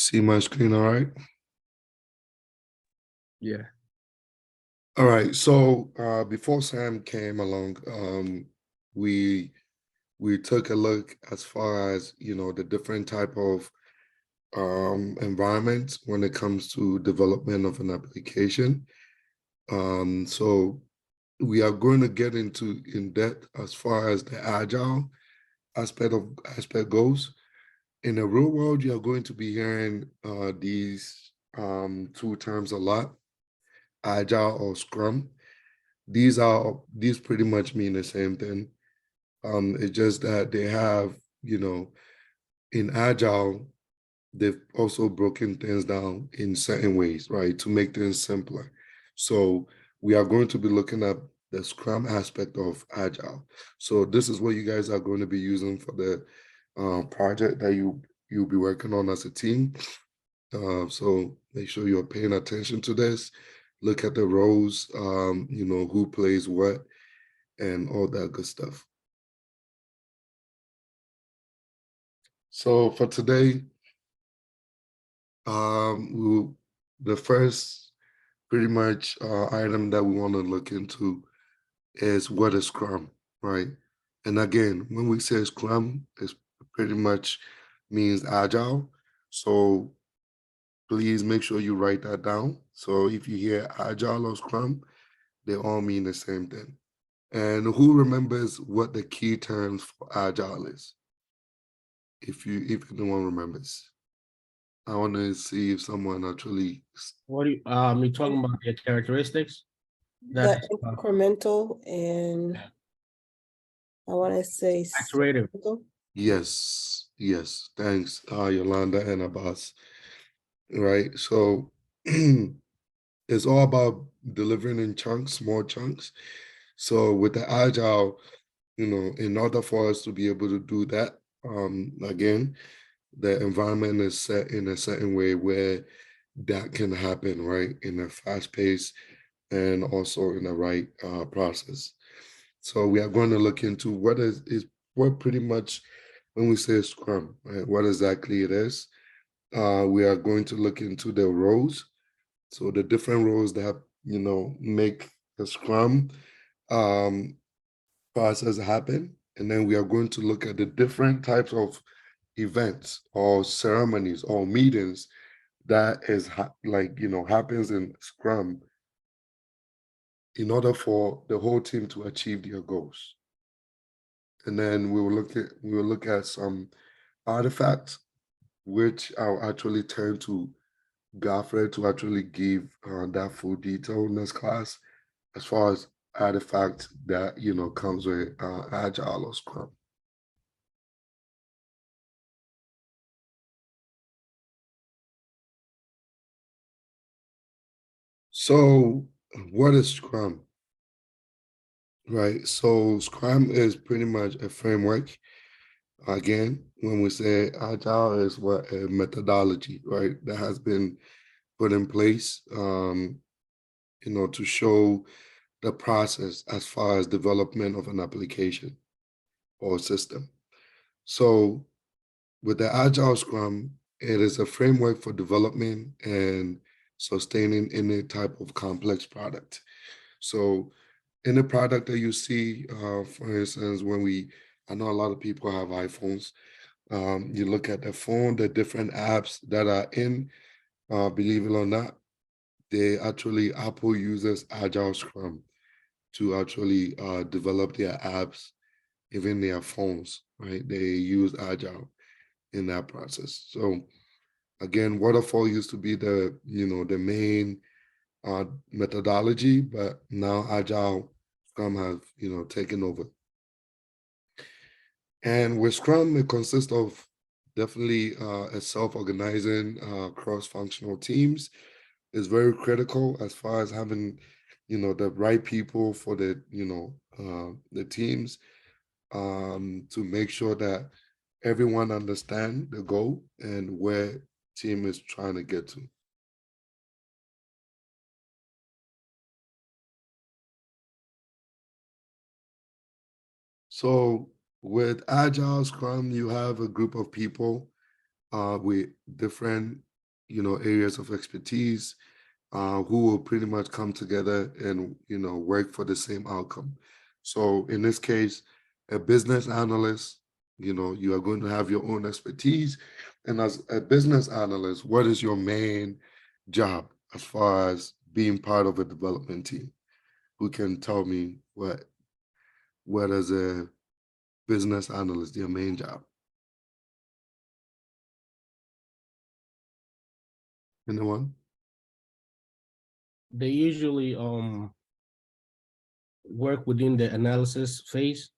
See my screen, all right? Yeah. All right. So before Sam came along, we we took a look as far as the different type of environments when it comes to development of an application. So we are going to get into in depth as far as the agile aspect goes. In the real world, you are going to be hearing these two terms a lot: agile or scrum. These pretty much mean the same thing. It's just that they have, in agile, they've also broken things down in certain ways, right, to make things simpler. So we are going to be looking at the scrum aspect of agile. So this is what you guys are going to be using for the project that you'll be working on as a team. So make sure you're paying attention to this. Look at the roles, who plays what, and all that good stuff. So for today, the first pretty much item that we want to look into is what is Scrum, right? And again, when we say Scrum, it pretty much means agile. So please make sure you write that down. So if you hear agile or Scrum, they all mean the same thing. And who remembers what the key terms for agile is? If anyone remembers. I want to see if someone actually. What do you talking about the characteristics? The incremental and I want to say Iterative. Yes, thanks, Yolanda and Abbas. Right, so it's all about delivering in chunks, small chunks. So with the agile, in order for us to be able to do that, again, the environment is set in a certain way where that can happen, right, in a fast pace and also in the right process. So we are going to look into what pretty much when we say Scrum, right, what exactly it is. We are going to look into the roles. So the different roles that make the Scrum um, process happen. And then we are going to look at the different types of events or ceremonies or meetings that is happens in Scrum in order for the whole team to achieve their goals. And then we will look at some artifacts, which I'll actually turn to Godfrey to actually give that full detail in this class as far as artifacts that comes with Agile or Scrum. So what is Scrum? Right. So Scrum is pretty much a framework. Again, when we say Agile is what a methodology, right, that has been put in place, to show the process as far as development of an application or system. So with the Agile Scrum, it is a framework for development and sustaining any type of complex product. So any product that you see, for instance, I know a lot of people have iPhones. You look at the phone, the different apps that are in, believe it or not, Apple uses Agile Scrum to actually develop their apps, even their phones, right? They use Agile in that process. So again, waterfall used to be the main methodology, but now Agile Scrum have taken over. And with Scrum, it consists of definitely a self-organizing cross-functional teams. Is very critical as far as having the right people for the teams to make sure that everyone understand the goal and where team is trying to get to. So with Agile Scrum, you have a group of people with different areas of expertise, who will pretty much come together and work for the same outcome. So in this case, a business analyst, you are going to have your own expertise. And as a business analyst, what is your main job as far as being part of a development team? Who can tell me what is a business analyst, their main job? Anyone? They usually work within the analysis phase,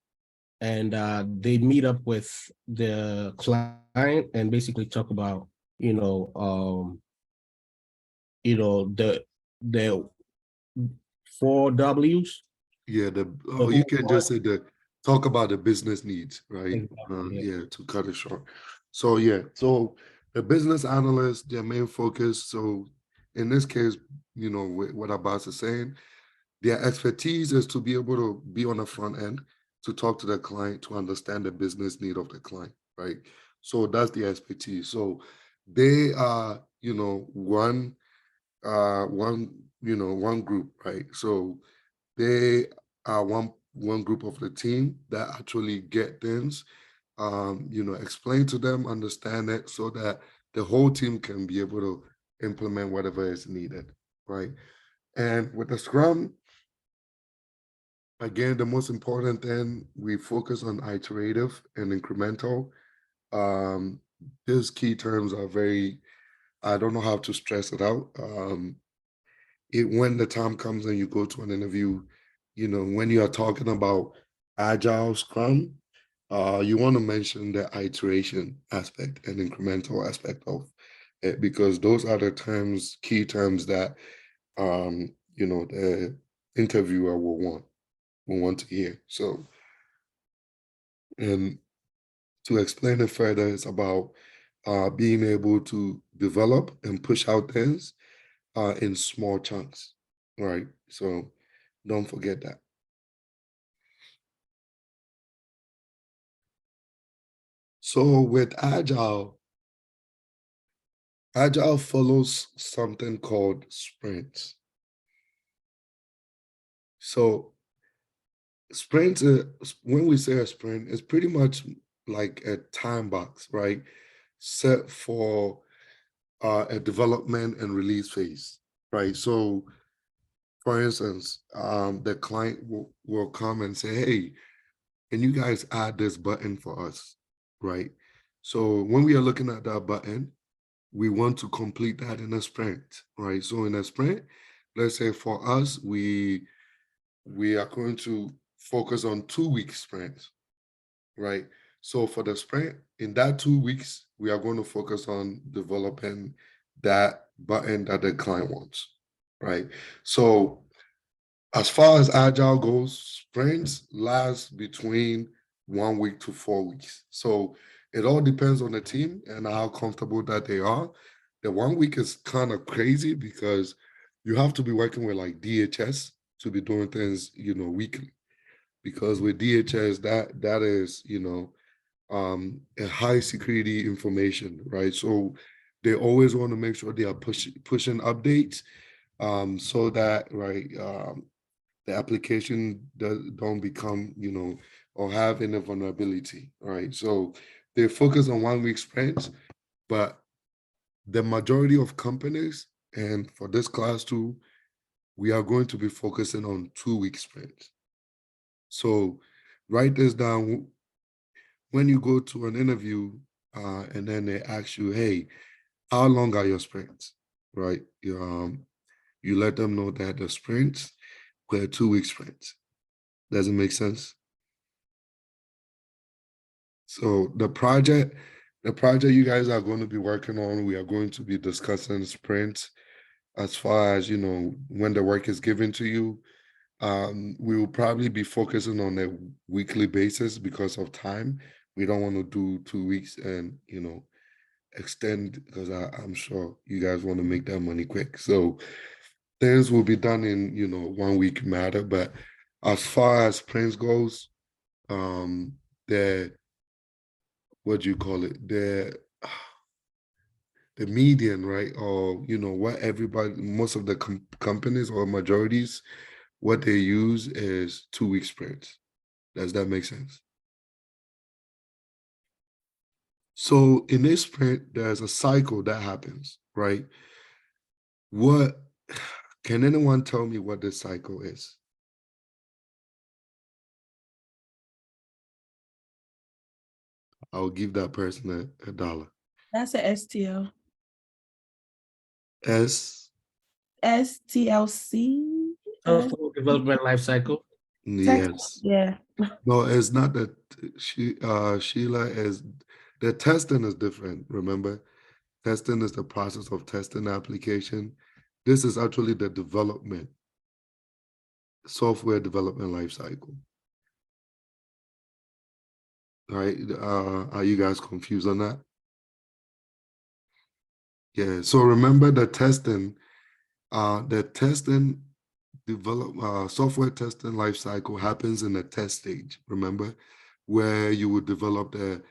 and they meet up with the client and basically talk about the 4 Ws. Yeah, The you who, can what, just say talk about the business needs, right? exactly, yeah. Yeah, to cut it short. So yeah, so the business analyst, their main focus. So in this case, what Abbas is saying, their expertise is to be able to be on the front end, to talk to the client, to understand the business need of the client, right? So that's the expertise. So they are, one group, right? So they are one group of the team that actually get things, explain to them, understand it, so that the whole team can be able to implement whatever is needed, right? And with the Scrum, again, the most important thing, we focus on iterative and incremental. Um, these key terms are very, I don't know how to stress it out. When the time comes and you go to an interview, when you are talking about agile scrum, you want to mention the iteration aspect and incremental aspect of it, because those are the terms, key terms that the interviewer will want to hear. So, and to explain it further, it's about being able to develop and push out things in small chunks, right? So don't forget that. So with Agile follows something called sprints. So sprints, when we say a sprint, it's pretty much like a time box, right? Set for a development and release phase, right? So for instance, the client will come and say, hey, can you guys add this button for us, right? So when we are looking at that button, we want to complete that in a sprint, right? So in a sprint, let's say for us, we are going to focus on 2 week sprints, right? So for the sprint, in that 2 weeks, we are going to focus on developing that button that the client wants, right? So as far as agile goes, sprints last between 1 week to 4 weeks. So it all depends on the team and how comfortable that they are. The 1 week is kind of crazy because you have to be working with like DHS to be doing things, weekly. Because with DHS, that is, a high security information, right? So they always want to make sure they are pushing updates, so that, right, the application don't become, or have any vulnerability, right? So they focus on 1 week sprints, but the majority of companies, and for this class too, we are going to be focusing on 2 week sprints. So write this down. When you go to an interview, and then they ask you, hey, how long are your sprints, right? You let them know that the sprints were 2 week sprints. Does it make sense? So the project you guys are going to be working on, we are going to be discussing sprints as far as, when the work is given to you. We will probably be focusing on a weekly basis because of time. We don't want to do 2 weeks and, extend, because I'm sure you guys want to make that money quick. So things will be done in, 1 week matter. But as far as sprints goes, the what do you call it? The the median, right? Or, you know, what everybody, most of the companies or majorities, what they use is 2-week sprints. Does that make sense? So in a sprint, there's a cycle that happens, right? What can anyone tell me what this cycle is? I'll give that person a dollar. That's a STL. S. STLC. Software development life cycle. Yes. Yeah. No, it's not that Sheila is the testing is different. Remember, testing is the process of testing the application. This is actually the development, software development life cycle. All right. Are you guys confused on that? Yeah. So remember the testing software testing life cycle happens in the test stage, remember, where you would develop the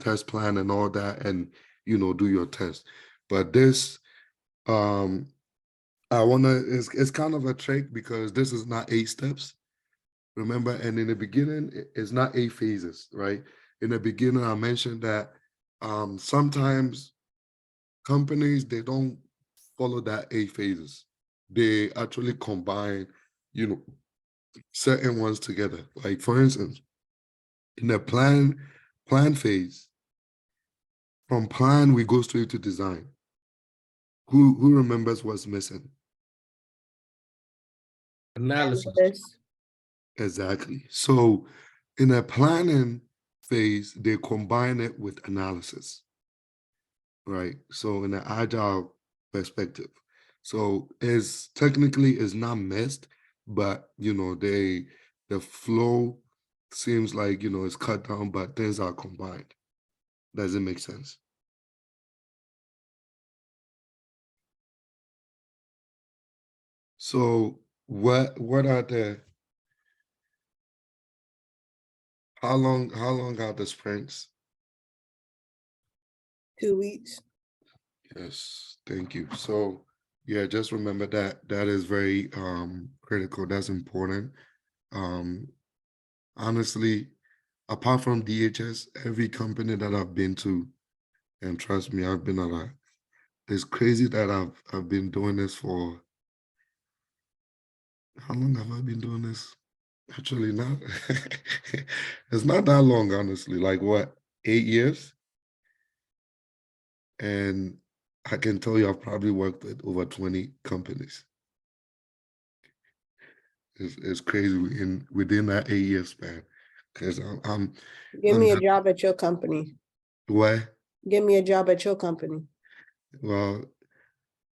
test plan and all that, and do your test. But this it's kind of a trick because this is not 8 steps, remember, and in the beginning it's not 8 phases, right? In the beginning I mentioned that sometimes companies, they don't follow that 8 phases. They actually combine, certain ones together. Like for instance, in the plan phase, from plan we go straight to design. Who remembers what's missing? Analysis. Exactly. So in a planning phase, they combine it with analysis, right? So in an agile perspective. So it's technically is not missed, but the flow seems like it's cut down, but things are combined. Does it make sense? So what are the how long are the sprints? 2 weeks. Yes, thank you. So yeah, just remember that is very critical. That's important. Honestly, apart from DHS, every company that I've been to, and trust me, I've been a lot. It's crazy that I've been doing this for how long have I been doing this? Actually, not it's not that long, honestly. Like what, 8 years? And I can tell you I've probably worked with over 20 companies. It's crazy within that 8 year span. Because Give I'm me a not, job at your company. what? Give me a job at your company. Well,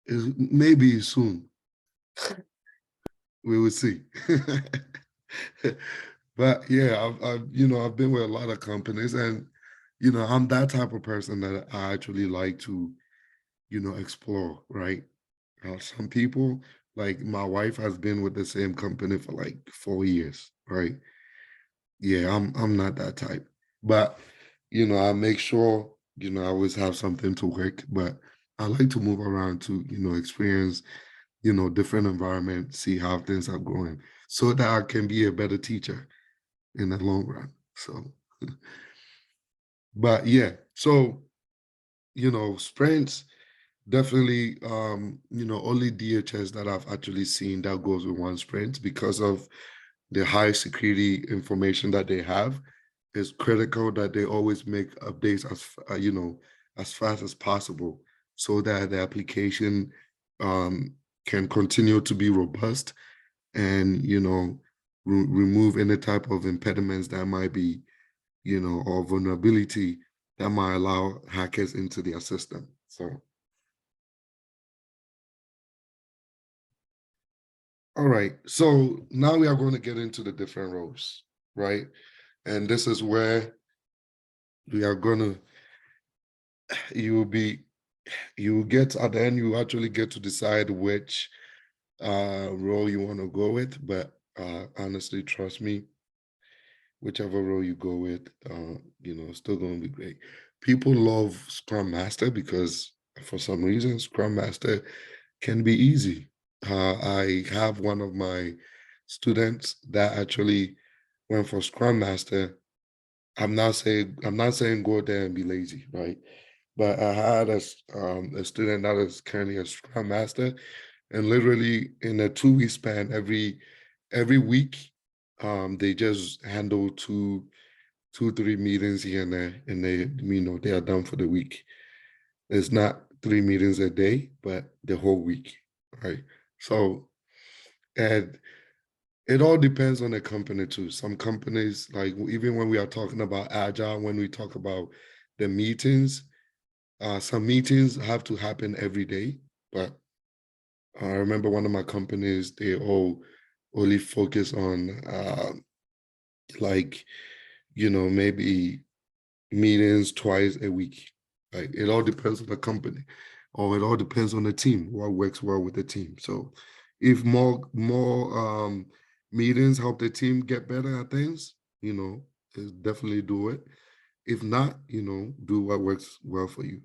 maybe soon. We will see. But yeah, I've been with a lot of companies, and I'm that type of person that I actually like to explore, right? Some people, like my wife, has been with the same company for like 4 years, right? Yeah, I'm not that type, but I make sure I always have something to work, but I like to move around to experience different environment, see how things are going, so that I can be a better teacher in the long run. So, but yeah, so sprints definitely, only DHS that I've actually seen that goes with one sprint because of the high security information that they have. It's critical that they always make updates as fast as possible so that the application can continue to be robust and remove any type of impediments that might be or vulnerability that might allow hackers into their system. So all right, so now we are going to get into the different roles, right? And this is where we are going to you will get at the end, you actually get to decide which role you want to go with, but honestly, trust me, whichever role you go with, still going to be great. people love Scrum Master because for some reason Scrum Master can be easy. I have one of my students that actually went for Scrum Master. I'm not saying go there and be lazy, right? But I had a student that is currently a Scrum Master, and literally in a 2 week span, every week, they just handle two, 3 meetings here and there, and they are done for the week. It's not 3 meetings a day, but the whole week, right? So, and it all depends on the company too. Some companies, like even when we are talking about agile, when we talk about the meetings, some meetings have to happen every day. But I remember one of my companies, they all only focus on like, maybe meetings twice a week. Like it all depends on the company, or it all depends on the team, what works well with the team. So if more meetings help the team get better at things, definitely do it. If not, do what works well for you.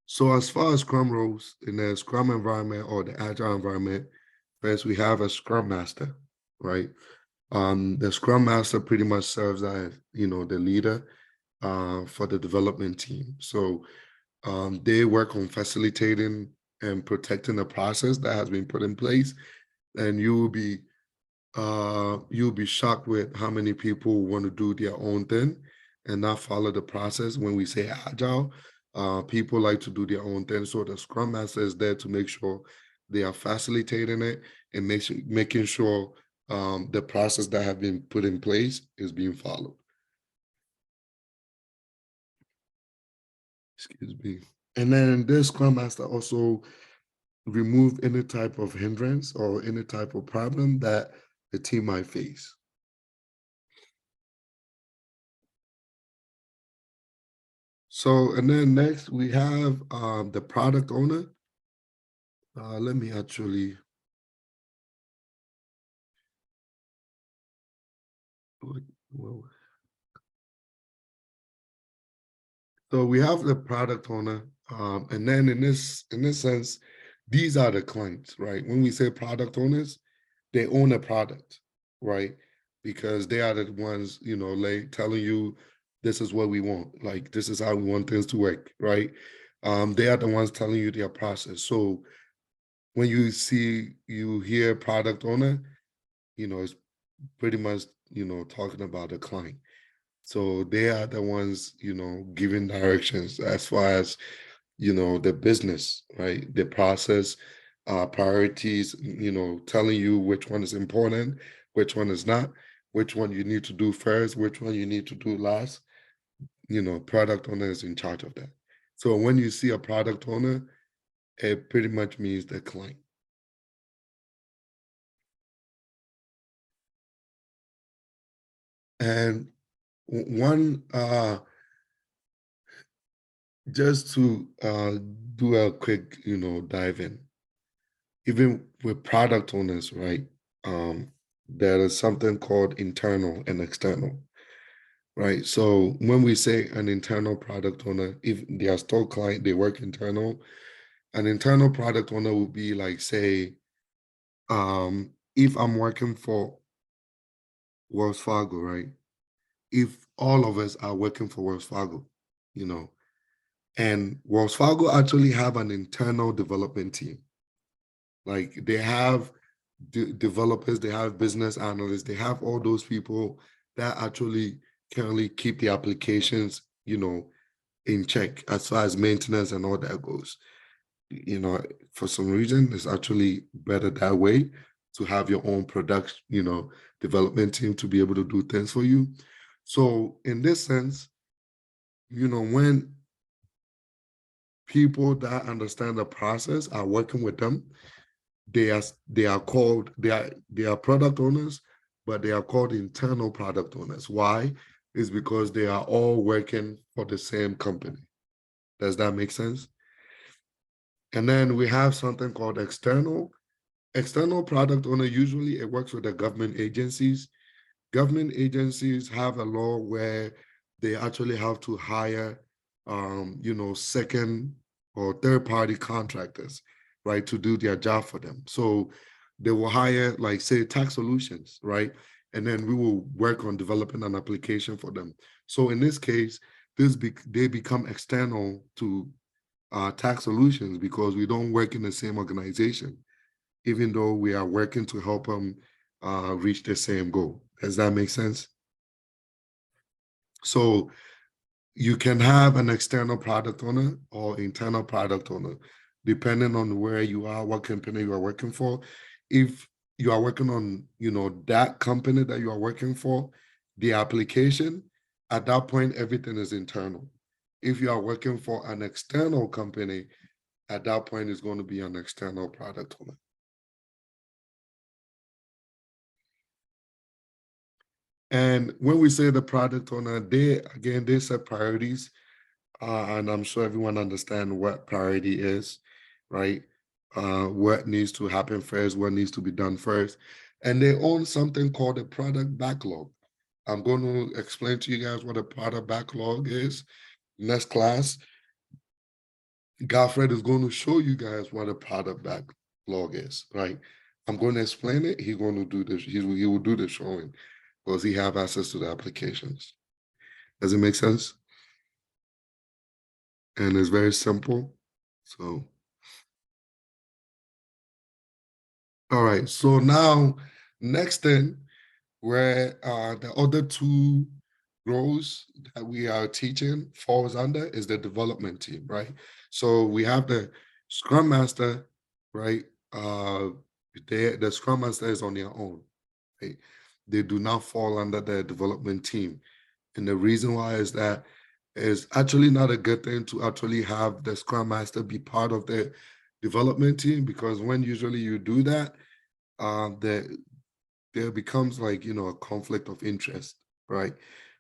So as far as Scrum roles in the Scrum environment or the Agile environment, first we have a Scrum Master, right? The Scrum Master pretty much serves as the leader for the development team. So they work on facilitating and protecting the process that has been put in place, and you'll be shocked with how many people want to do their own thing and not follow the process. When we say agile, people like to do their own thing. So the Scrum Master is there to make sure they are facilitating it and making sure the process that have been put in place is being followed. Excuse me. And then this Scrum Master also remove any type of hindrance or any type of problem that the team might face. So, and then next we have the product owner. Let me actually. Well, so we have the product owner, and then in this sense, these are the clients, right? When we say product owners, they own a product, right? Because they are the ones, like telling you, this is what we want, like this is how we want things to work, right? They are the ones telling you their process. So when you hear product owner, it's pretty much, talking about the client. So they are the ones, giving directions as far as, the business, right? The process, priorities, telling you which one is important, which one is not, which one you need to do first, which one you need to do last. Product owner is in charge of that. So when you see a product owner, it pretty much means the client. And one just to do a quick dive in, even with product owners, right? There is something called internal and external, right? So when we say an internal product owner, if they are still client, they work internal. An internal product owner would be like, say, if I'm working for Wells Fargo, right? If all of us are working for Wells Fargo, you know, and Wells Fargo actually have an internal development team. Like they have developers, they have business analysts, they have all those people that actually currently keep the applications, in check as far as maintenance and all that goes. For some reason, it's actually better that way to have your own product, development team to be able to do things for you. So in this sense, when people that understand the process are working with them, they are product owners, but they are called internal product owners. Why? Is because they are all working for the same company. Does that make sense? And then we have something called external. External product owner, usually it works with the government agencies. Government agencies have a law where they actually have to hire, second or third party contractors, right, to do their job for them. So they will hire, like, say, tax solutions, right? And then we will work on developing an application for them. So in this case, they become external to tax solutions because we don't work in the same organization, even though we are working to help them reach the same goal. Does that make sense? So you can have an external product owner or internal product owner, depending on where you are, what company you are working for. If you are working on, that company that you are working for, the application, at that point, everything is internal. If you are working for an external company, at that point, it's going to be an external product owner. And when we say the product owner, they set priorities. And I'm sure everyone understands what priority is, right? What needs to happen first, what needs to be done first. And they own something called a product backlog. I'm going to explain to you guys what a product backlog is. Next class, Godfred is going to show you guys what a product backlog is, right? I'm going to explain it. He's going to do this. He will do the showing because he have access to the applications. Does it make sense? And it's very simple. So, all right. So now, next thing, where the other two roles that we are teaching falls under is the development team, right? So we have the Scrum Master, right? The Scrum Master is on their own, right? They do not fall under the development team. And the reason why is that it's actually not a good thing to actually have the Scrum Master be part of the development team, because when usually you do that, there becomes, like, a conflict of interest, right?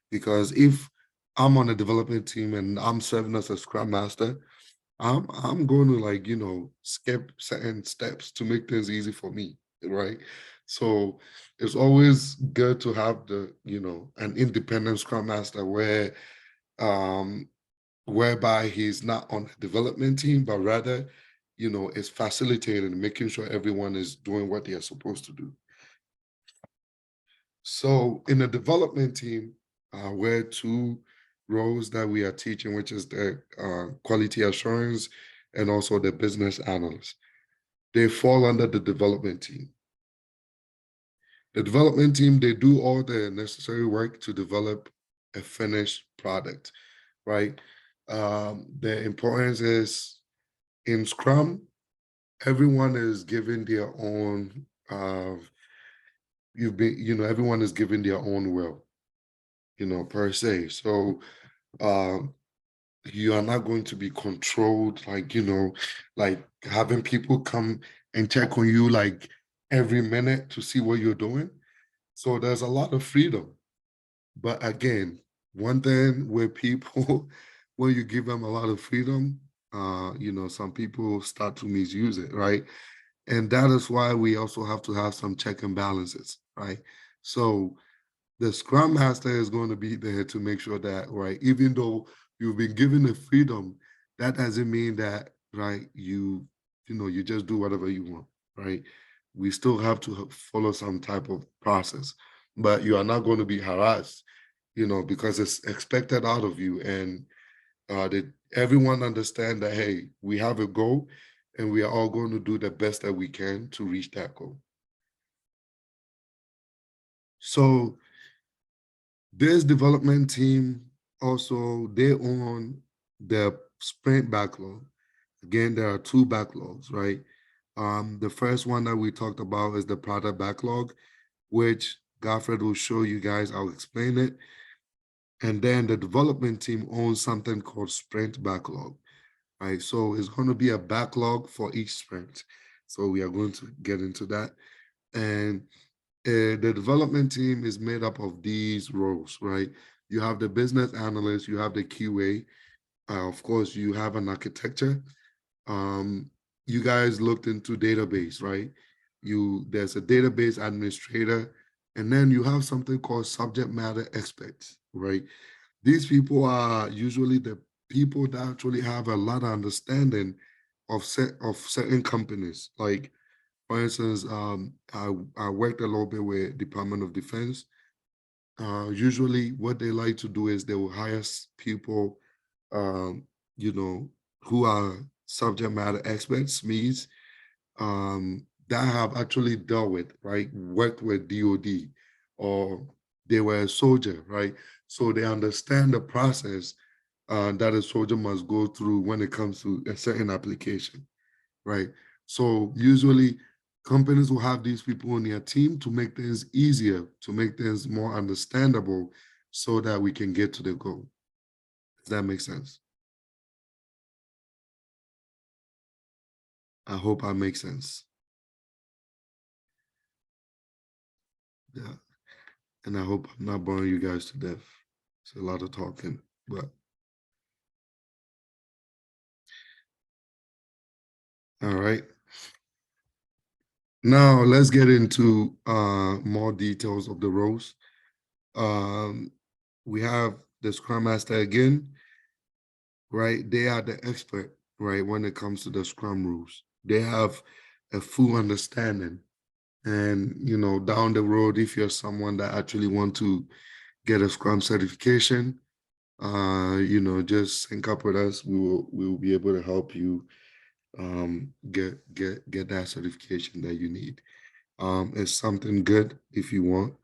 Because if I'm on a development team and I'm serving as a Scrum Master, I'm going to, like, skip certain steps to make things easy for me, right? So it's always good to have an independent Scrum Master whereby he's not on the development team, but rather, is facilitating, making sure everyone is doing what they are supposed to do. So in the development team, we're two roles that we are teaching, which is the quality assurance and also the business analyst. They fall under the development team. The development team, they do all the necessary work to develop a finished product, right? The importance is in Scrum, everyone is given their own, everyone is given their own will, per se. So you are not going to be controlled, like having people come and check on you like every minute to see what you're doing. So there's a lot of freedom. But again, one thing with people, when you give them a lot of freedom, some people start to misuse it, right? And that is why we also have to have some check and balances, right? So the Scrum Master is going to be there to make sure that, right, even though you've been given the freedom, that doesn't mean that, right, you just do whatever you want, right? We still have to follow some type of process, but you are not going to be harassed, because it's expected out of you. And that everyone understand that, hey, we have a goal and we are all going to do the best that we can to reach that goal. So this development team also, they own the sprint backlog. Again, there are two backlogs, right? The first one that we talked about is the product backlog, which Godfred will show you guys. I'll explain it. And then the development team owns something called sprint backlog, right? So it's going to be a backlog for each sprint. So we are going to get into that. And the development team is made up of these roles, right? You have the business analyst, you have the QA, of course, you have an architecture. You guys looked into database, right? There's a database administrator, and then you have something called subject matter experts, right? These people are usually the people that actually have a lot of understanding of certain companies. Like, for instance, I worked a little bit with Department of Defense. Usually, what they like to do is they will hire people, um, you know, who are subject matter experts, means that have actually dealt with, right, worked with DOD, or they were a soldier, right? So they understand the process that a soldier must go through when it comes to a certain application, right? So usually companies will have these people on their team to make things easier, to make things more understandable so that we can get to the goal. Does that make sense? I hope I make sense. Yeah. And I hope I'm not boring you guys to death. It's a lot of talking, but all right. Now let's get into more details of the roles. Um, we have the Scrum Master again, right? They are the expert, right, when it comes to the Scrum rules. They have a full understanding. And down the road, if you're someone that actually want to get a Scrum certification, just sync up with us. We will be able to help you get that certification that you need. It's something good if you want.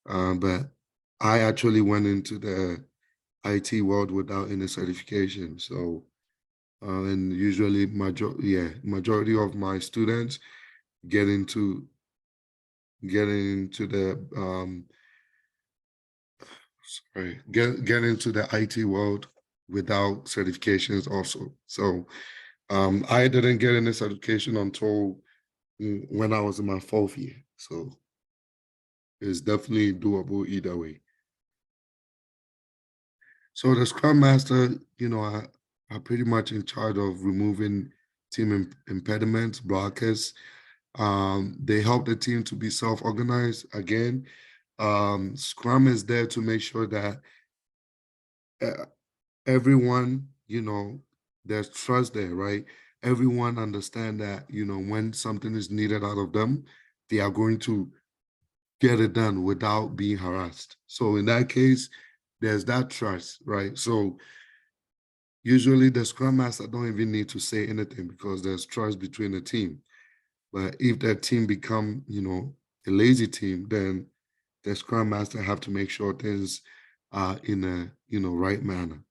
But I actually went into the IT world without any certification. So, and usually majority of my students get into the get into the IT world without certifications also. So I didn't get any certification until when I was in my 4th year. So it's definitely doable either way. So the Scrum Master, are pretty much in charge of removing team impediments, blockers. They help the team to be self-organized. Again, Scrum is there to make sure that everyone, there's trust there, right? Everyone understand that, when something is needed out of them, they are going to get it done without being harassed. So in that case, there's that trust, right? So usually the Scrum Master don't even need to say anything because there's trust between the team. But if that team become, a lazy team, then the Scrum Master have to make sure things are in a, right manner,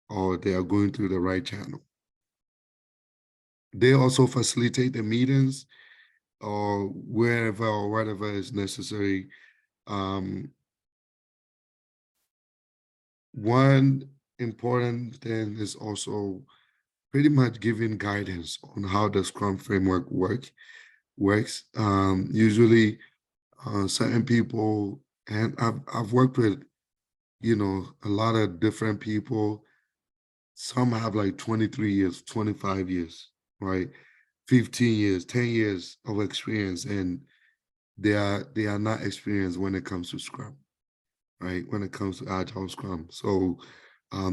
or they are going through the right channel. They also facilitate the meetings or wherever or whatever is necessary. One important thing is also pretty much giving guidance on how the Scrum framework works. Usually, certain people, and I've worked with, a lot of different people. Some have like 23 years, 25 years, right? 15 years, 10 years of experience, and they are not experienced when it comes to Scrum, right? When it comes to Agile Scrum. So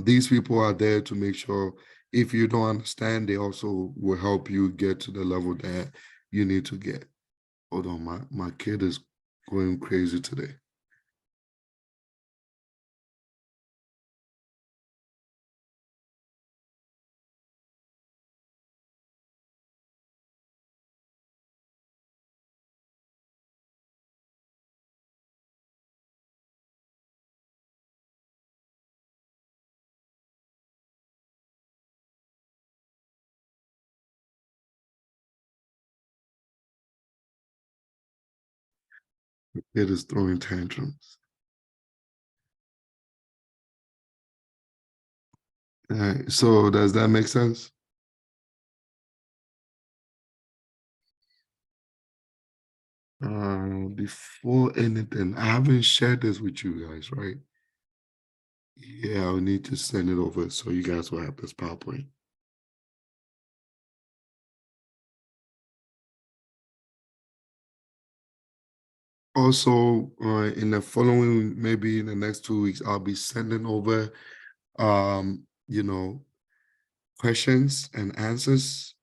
these people are there to make sure if you don't understand, they also will help you get to the level that you need to get. Hold on, my kid is going crazy today. The kid is throwing tantrums. All right, so does that make sense? Before anything, I haven't shared this with you guys, right? Yeah, I'll need to send it over so you guys will have this PowerPoint. Also, in the following, maybe in the next 2 weeks, I'll be sending over, you know, questions and answers.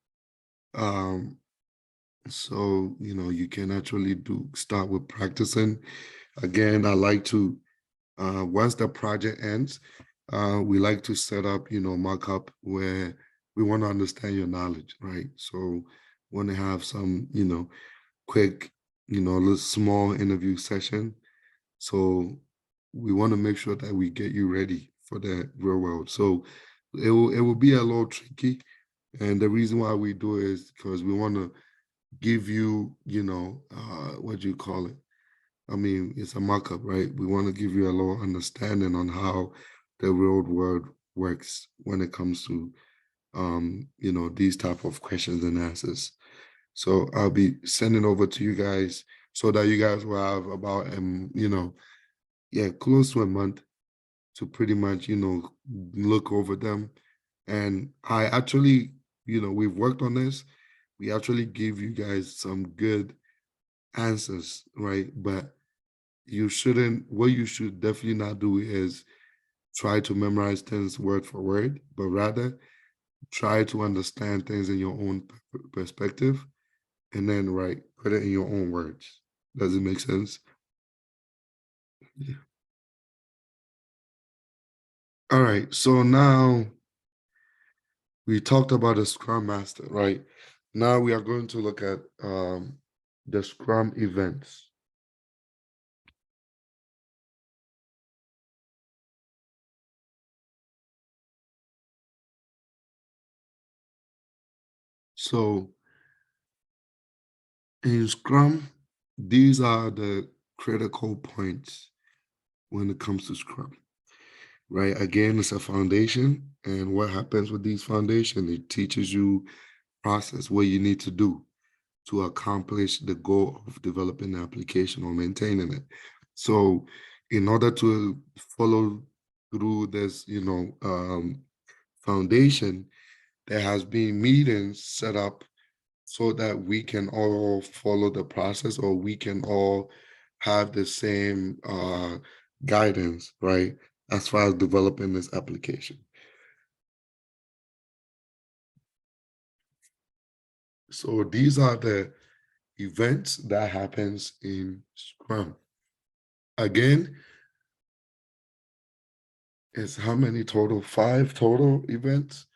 So, you can actually start with practicing. Again, I like to, once the project ends, we like to set up, mock up where we want to understand your knowledge, right? So want to have some, quick, little small interview session. So we want to make sure that we get you ready for the real world. So it will be a little tricky. And the reason why we do it is because we want to give you, what do you call it? I mean, it's a mock-up, right? We want to give you a little understanding on how the real world works when it comes to, these type of questions and answers. So I'll be sending over to you guys so that you guys will have about, close to a month to pretty much, look over them. And I actually, we've worked on this. We actually give you guys some good answers, right? But what you should definitely not do is try to memorize things word for word, but rather try to understand things in your own perspective and then, right, put it in your own words. Does it make sense? Yeah. All right. So now we talked about the Scrum Master, right? Now we are going to look at the Scrum events. So in Scrum, these are the critical points when it comes to Scrum, right? Again, it's a foundation. And what happens with these foundations, it teaches you process, what you need to do to accomplish the goal of developing the application or maintaining it. So in order to follow through this, foundation, there has been meetings set up so that we can all follow the process or we can all have the same guidance, right? As far as developing this application. So these are the events that happens in Scrum. Again, it's how many total? 5 total events.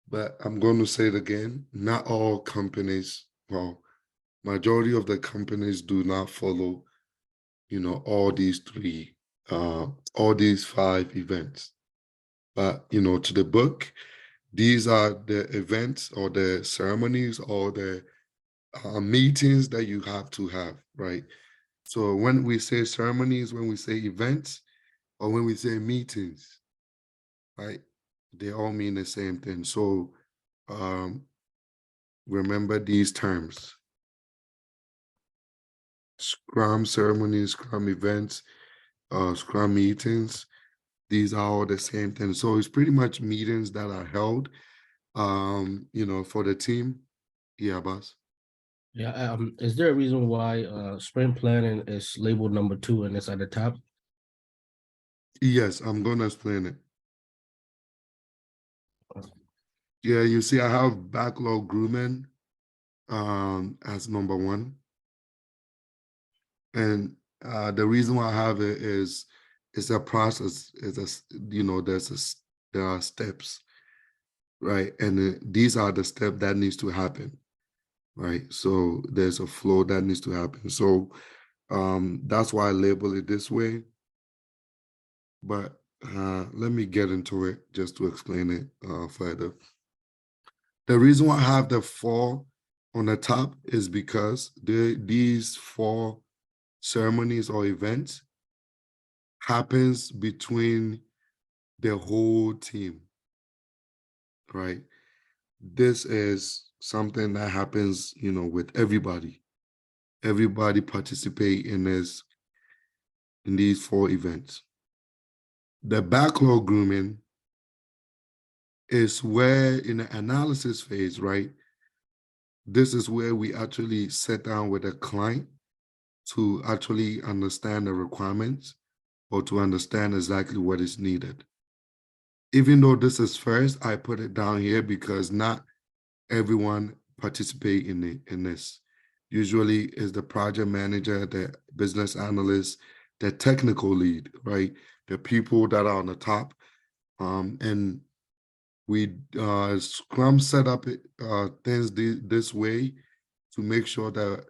But I'm going to say it again, not all companies, well, majority of the companies do not follow, all these 5 events. But, to the book, these are the events or the ceremonies or the meetings that you have to have, right? So when we say ceremonies, when we say events, or when we say meetings, right? They all mean the same thing. So remember these terms: Scrum ceremonies, Scrum events, Scrum meetings. These are all the same thing. So it's pretty much meetings that are held, for the team. Yeah, boss. Yeah, is there a reason why sprint planning is labeled number 2 and it's at the top? Yes, I'm gonna explain it. Yeah, you see, I have backlog grooming as number 1. And the reason why I have it is it's a process. It's there are steps, right? And these are the steps that needs to happen, right? So there's a flow that needs to happen. So that's why I label it this way. But let me get into it just to explain it further. The reason why I have the 4 on the top is because these 4 ceremonies or events happens between the whole team, right? This is something that happens, with everybody. Everybody participate in these 4 events. The backlog grooming is where in the analysis phase, right? This is where we actually sit down with a client to actually understand the requirements or to understand exactly what is needed. Even though this is first, I put it down here because not everyone participate in this. Usually is the project manager, the business analyst, the technical lead, right? The people that are on the top. And we Scrum set up things this way to make sure that,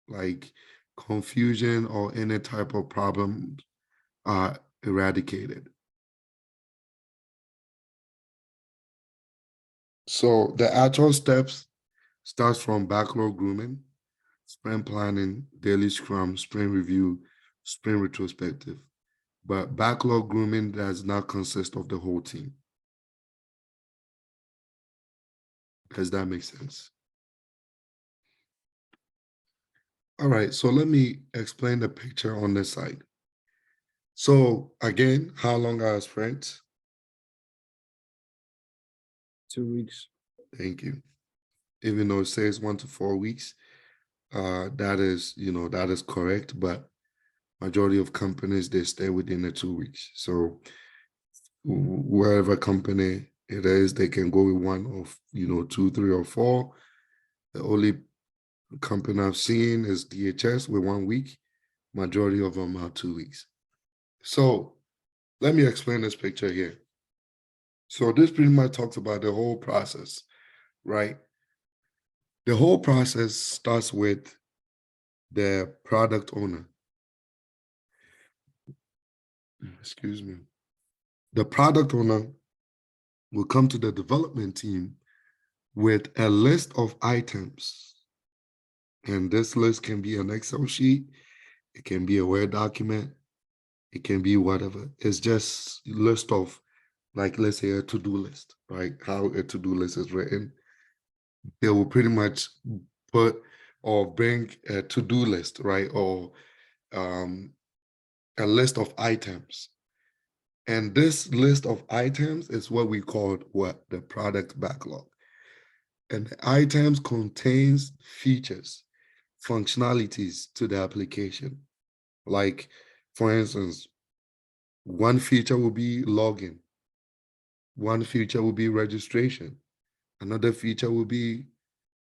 like confusion or any type of problem are eradicated. So the actual steps starts from backlog grooming, sprint planning, daily scrum, sprint review, sprint retrospective. But backlog grooming does not consist of the whole team. Does that make sense? All right, so let me explain the picture on this side. So again, how long are sprints? 2 weeks. Thank you. Even though it says 1 to 4 weeks, that is correct, but majority of companies, they stay within the 2 weeks. So wherever company it is, they can go with one of, 2, 3, or 4. The only company I've seen is DHS with 1 week. Majority of them are 2 weeks. So let me explain this picture here. So this pretty much talks about the whole process, right? The whole process starts with the product owner. Excuse me. The product owner will come to the development team with a list of items. And this list can be an Excel sheet, it can be a Word document, it can be whatever. It's just a list of, like, let's say a to-do list, right? How a to-do list is written. They will pretty much put or bring a to-do list, right? Or a list of items. And this list of items is what we call what? The product backlog. And the items contains features, functionalities to the application. Like, for instance, one feature will be login. One feature will be registration. Another feature will be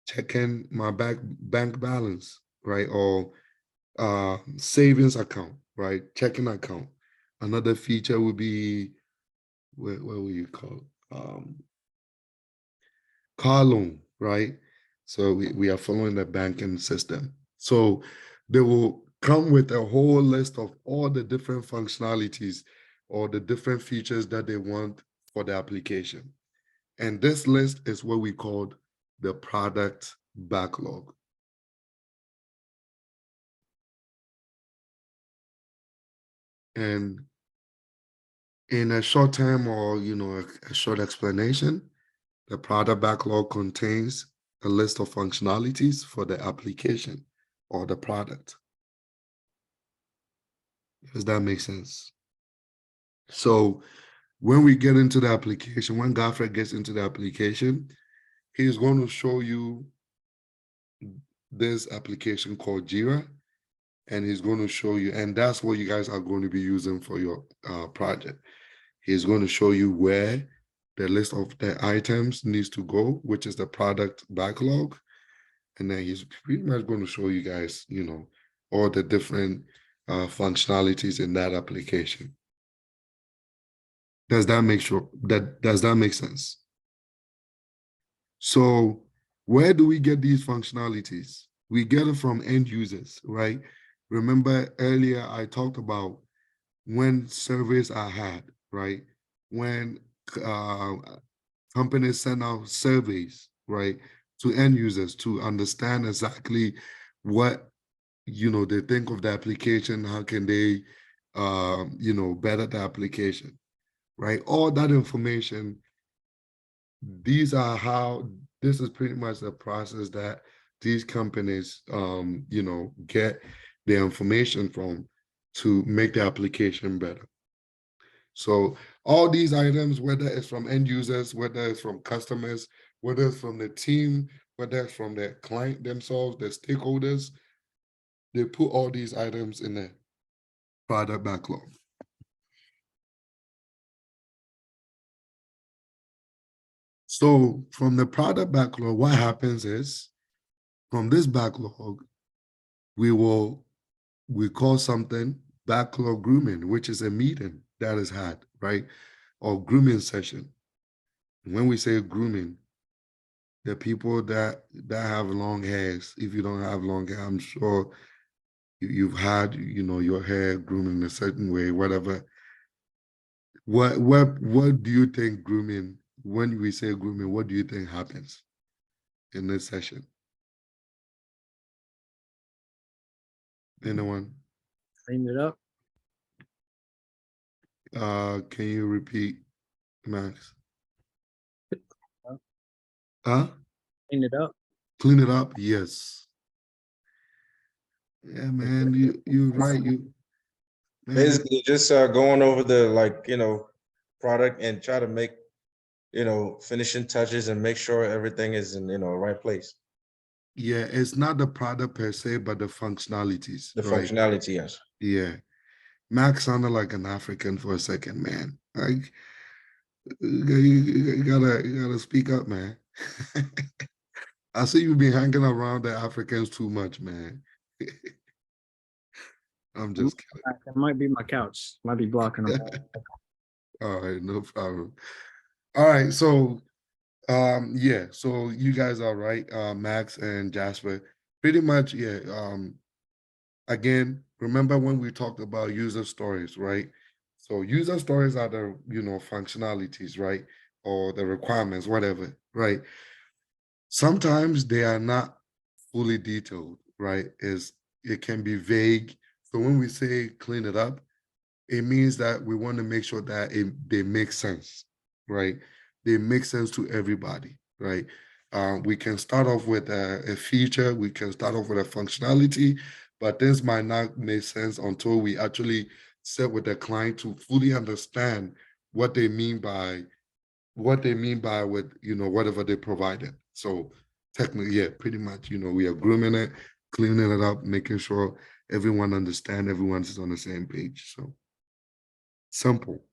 checking my bank balance, right? Or savings account, right? Checking account. Another feature would be, what will you call it? Car loan, right? So we are following the banking system. So they will come with a whole list of all the different functionalities or the different features that they want for the application. And this list is what we called the product backlog. And in a short term or, a short explanation, the product backlog contains a list of functionalities for the application or the product. Does that make sense? So when we get into the application, when Godfrey gets into the application, he's going to show you this application called Jira, and he's going to show you, and that's what you guys are going to be using for your project. He's going to show you where the list of the items needs to go, which is the product backlog. And then he's pretty much going to show you guys, all the different functionalities in that application. Does that make sense? So where do we get these functionalities? We get it from end users, right? Remember earlier I talked about when surveys are had, right? When companies send out surveys, right, to end users to understand exactly what they think of the application, how can they better the application, right? All that information, this is pretty much the process that these companies get their information from to make the application better. So all these items, whether it's from end users, whether it's from customers, whether it's from the team, whether it's from the client themselves, the stakeholders, they put all these items in the product backlog. So from the product backlog, what happens is from this backlog, we call something backlog grooming, which is a meeting that is had, right? Or grooming session. When we say grooming, the people that have long hairs, if you don't have long hair, I'm sure you've had, your hair grooming in a certain way, whatever. What do you think grooming, when we say grooming, what do you think happens in this session? Anyone? Clean it up. Can you repeat, Max? Huh? Clean it up. Clean it up? Yes. Yeah, man, you're right. Man, Basically, just going over the product and try to make finishing touches and make sure everything is in right place. yeah, it's not the product per se, but the functionalities, The right? functionality, yes. Yeah. Max sounded like an African for a second, man. Like you gotta speak up, man. I see you be hanging around the Africans too much, man. I'm just kidding. It might be my couch. Might be blocking them. All right, no problem. All right, so yeah, so you guys are right, Max and Jasper. Pretty much, yeah. Again, remember when we talked about user stories, right? So user stories are the functionalities, right? Or the requirements, whatever, right? Sometimes they are not fully detailed, right? It can be vague. So when we say clean it up, it means that we want to make sure that they make sense, right? They make sense to everybody, right? We can start off with a feature, we can start off with a functionality, but this might not make sense until we actually sit with the client to fully understand what they mean by with whatever they provided. So technically, yeah, pretty much, we are grooming it, cleaning it up, making sure everyone understand, everyone's on the same page. So simple.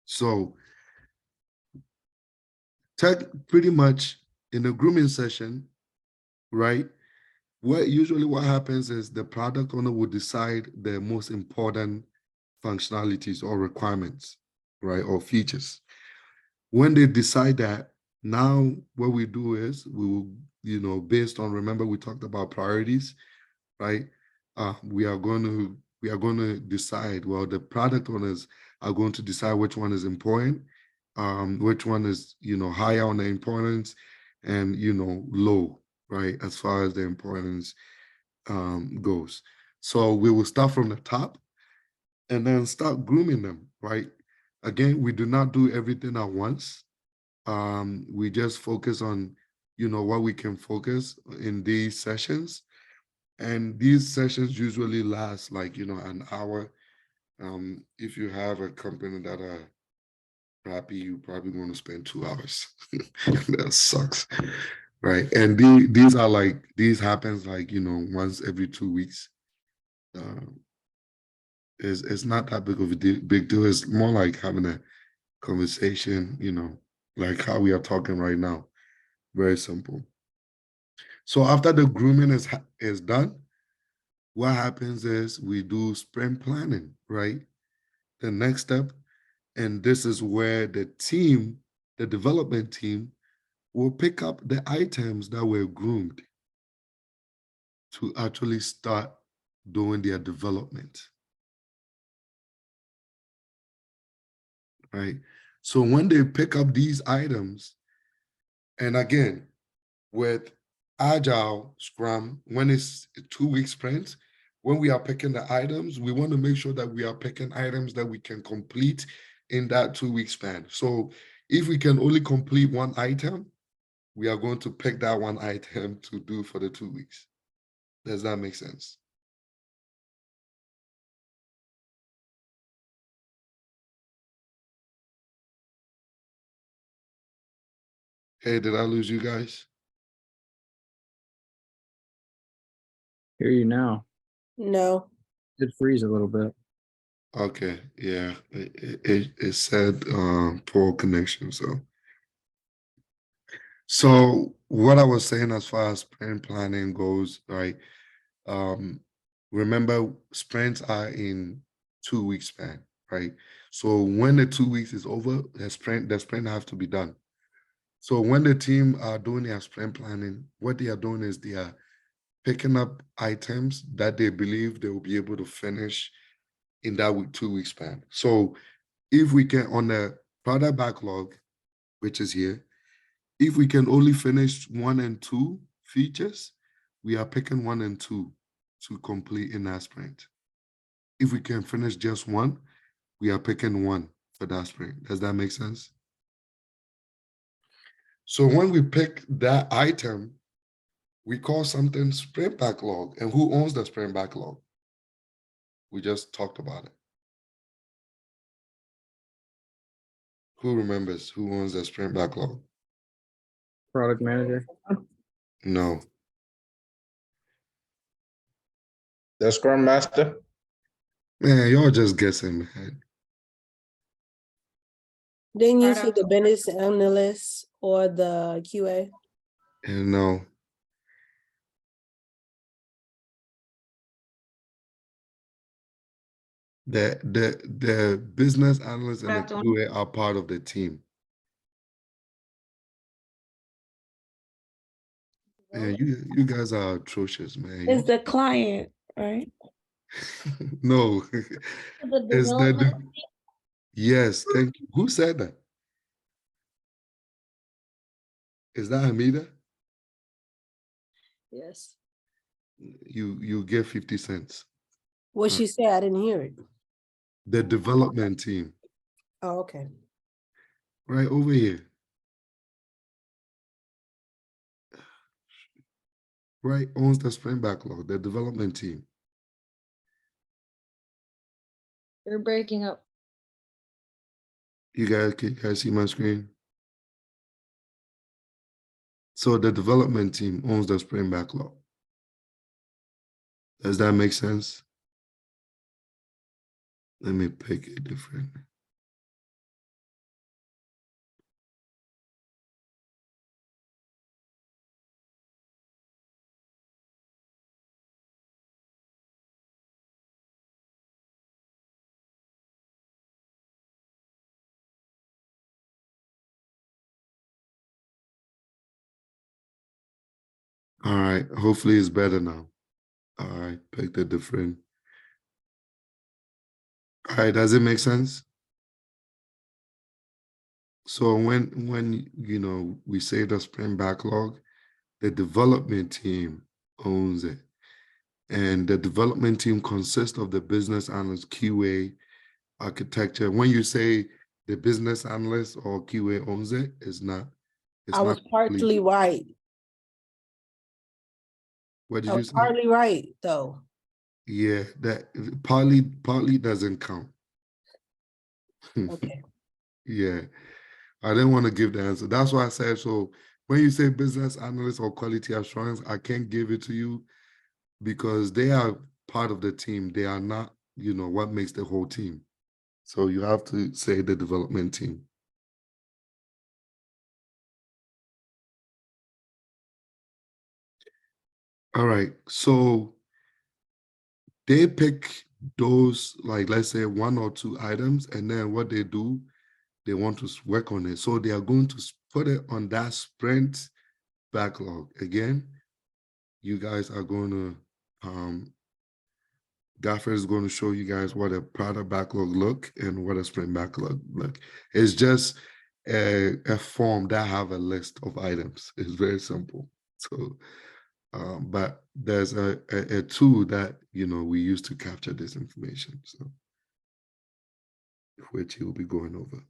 So pretty much in a grooming session, right? What happens is the product owner will decide the most important functionalities or requirements, right? Or features. When they decide that, now what we do is we will, based on, remember we talked about priorities, right? We are going to decide, well, the product owners are going to decide which one is important, which one is higher on the importance, and low, right, as far as the importance goes. So we will start from the top and then start grooming them, right? Again, we do not do everything at once. We just focus on what we can focus in these sessions, and these sessions usually last like an hour. If you have a company that are happy, you probably want to spend 2 hours. That sucks, right? And these happens like once every 2 weeks. It's not that big of a big deal. It's more like having a conversation, like how we are talking right now. Very simple. So after the grooming is done, what happens is we do sprint planning, right? The next step, and this is where the development team, will pick up the items that were groomed to actually start doing their development, right? So when they pick up these items, and again, with Agile Scrum, when it's 2 week sprints, when we are picking the items, we want to make sure that we are picking items that we can complete in that 2 week span. So if we can only complete one item, we are going to pick that one item to do for the 2 weeks. Does that make sense? Hey, did I lose you guys? Hear you now. No. Did freeze a little bit. Okay, yeah, it said poor connection. So what I was saying as far as sprint planning goes, right? Remember sprints are in 2 week span, right? So when the 2 weeks is over, the sprint have to be done. So when the team are doing their sprint planning, what they are doing is they are picking up items that they believe they will be able to finish in that 2 week span. So if we can, on the product backlog, which is here, if we can only finish 1 and 2 features, we are picking 1 and 2 to complete in that sprint. If we can finish just one, we are picking one for that sprint. Does that make sense? So when we pick that item, we call something sprint backlog. And who owns the sprint backlog? We just talked about it. Who remembers who owns the sprint backlog? Product manager. No. The Scrum Master. Man, y'all just guessing, man. Didn't you say Product. the business analyst or the QA? And no. The business analysts and the Product owner. QA are part of the team. Man, you guys are atrocious, man. Is the client, right? No, The it's the development. yes, thank you. Who said that? Is that Hamida? Yes. You get 50 cents. What she said, I didn't hear it. The development team, Oh, okay. right over here. Right, owns the sprint backlog, the development team. You're breaking up. Can you guys see my screen? So the development team owns the sprint backlog. Does that make sense? Let me pick it different. All right, hopefully it's better now. All right, pick the different. All right, does it make sense? So when we say the sprint backlog, the development team owns it. And the development team consists of the business analyst, QA, architecture. When you say the business analyst or QA owns it, it's not I was complete. partly right. What did I you was say? partly right, though. Yeah, that partly doesn't count. Okay. Yeah, I didn't want to give the answer. That's why I said, so when you say business analyst or quality assurance, I can't give it to you because they are part of the team. They are not, what makes the whole team. So you have to say the development team. All right, so they pick those, like, let's say 1 or 2 items, and then what they do, they want to work on it. So they are going to put it on that sprint backlog. Again, you guys are going to, Gaffer is going to show you guys what a product backlog look and what a sprint backlog look. It's just a form that have a list of items. It's very simple. So, but there's a tool that, we use to capture this information. So, which he will be going over.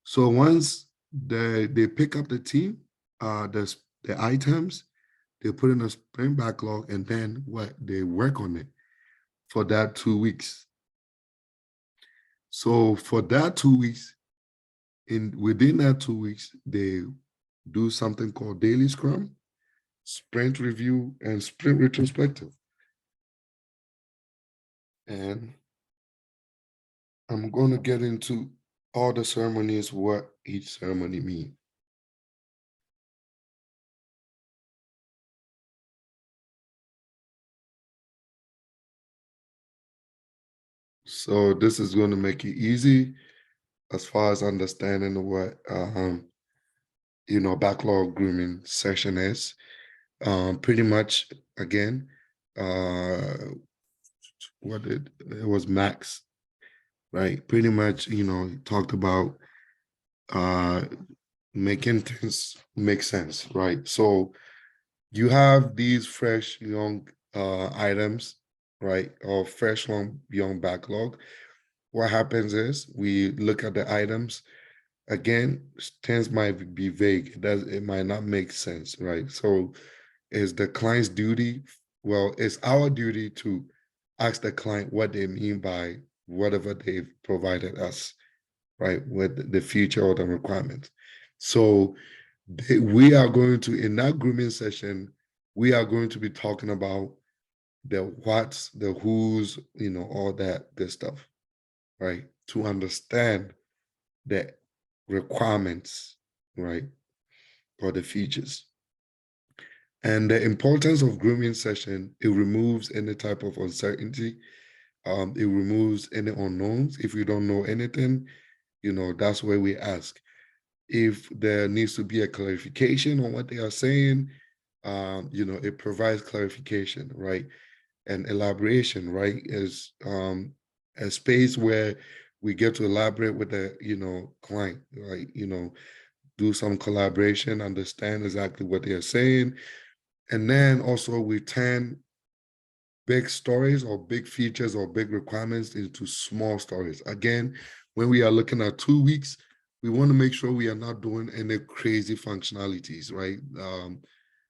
So once they pick up the team, the items, they put in a sprint backlog, and then they work on it for that 2 weeks. So for that 2 weeks, within that 2 weeks, they do something called daily scrum. sprint review, and sprint retrospective. And I'm going to get into all the ceremonies, what each ceremony means. So this is going to make it easy as far as understanding what backlog grooming session is. Pretty much again, it was Max, right? Pretty much, he talked about making things make sense, right? So you have these fresh young items, right? Or fresh young backlog. What happens is we look at the items. Again, things might be vague. It might not make sense, right? So it's the client's duty. Well, it's our duty to ask the client what they mean by whatever they've provided us, right? With the feature or the requirement. So we are going to, in that grooming session, we are going to be talking about the what's, the who's, all that good stuff, right? To understand the requirements, right? Or the features. And the importance of grooming session, it removes any type of uncertainty. It removes any unknowns. If you don't know anything, that's where we ask. If there needs to be a clarification on what they are saying, it provides clarification, right? And elaboration, right? Is a space where we get to elaborate with the, client, right? Do some collaboration, understand exactly what they are saying. And then also we turn big stories or big features or big requirements into small stories. Again, when we are looking at 2 weeks, we want to make sure we are not doing any crazy functionalities, right?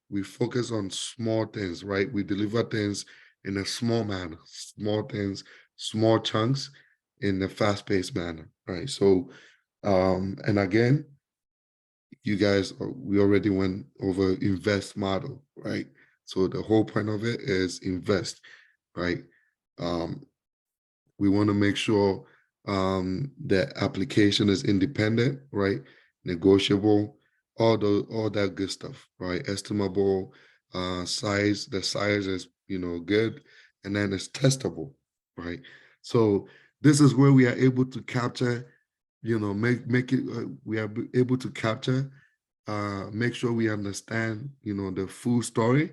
We focus on small things, right? We deliver things in a small manner, small things, small chunks in a fast-paced manner, right? So, and again, you guys, we already went over invest model, right? So the whole point of it is invest, right? We want to make sure the application is independent, right? Negotiable, all that good stuff, right? Estimable, the size is good, and then it's testable, right? So this is where we are able to capture, make it. We are able to capture, make sure we understand, the full story,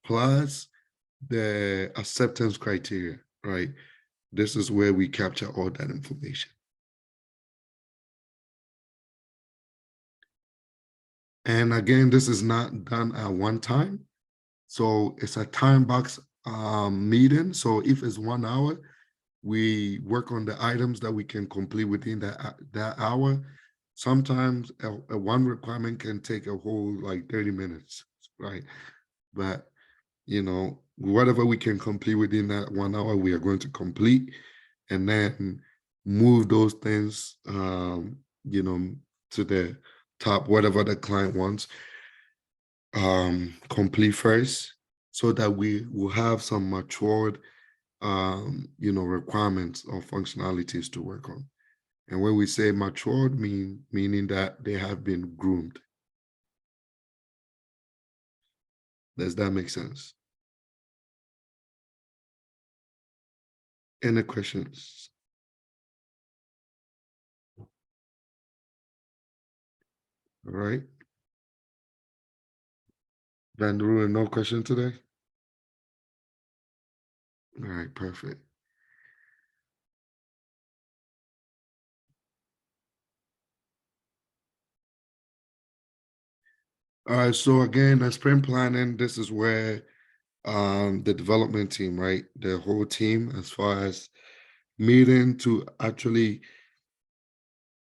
plus the acceptance criteria, right? This is where we capture all that information. And again, this is not done at one time. So it's a time box meeting. So if it's 1 hour, we work on the items that we can complete within that hour. Sometimes a one requirement can take a whole like 30 minutes, right? But whatever we can complete within that 1 hour, we are going to complete, and then move those things, to the top, whatever the client wants, complete first, so that we will have some matured, requirements or functionalities to work on. And when we say matured, meaning that they have been groomed. Does that make sense? Any questions? All right. Van der Rohe, no question today? All right, perfect. All right, so again, the sprint planning, this is where the development team, right? The whole team, as far as meeting to actually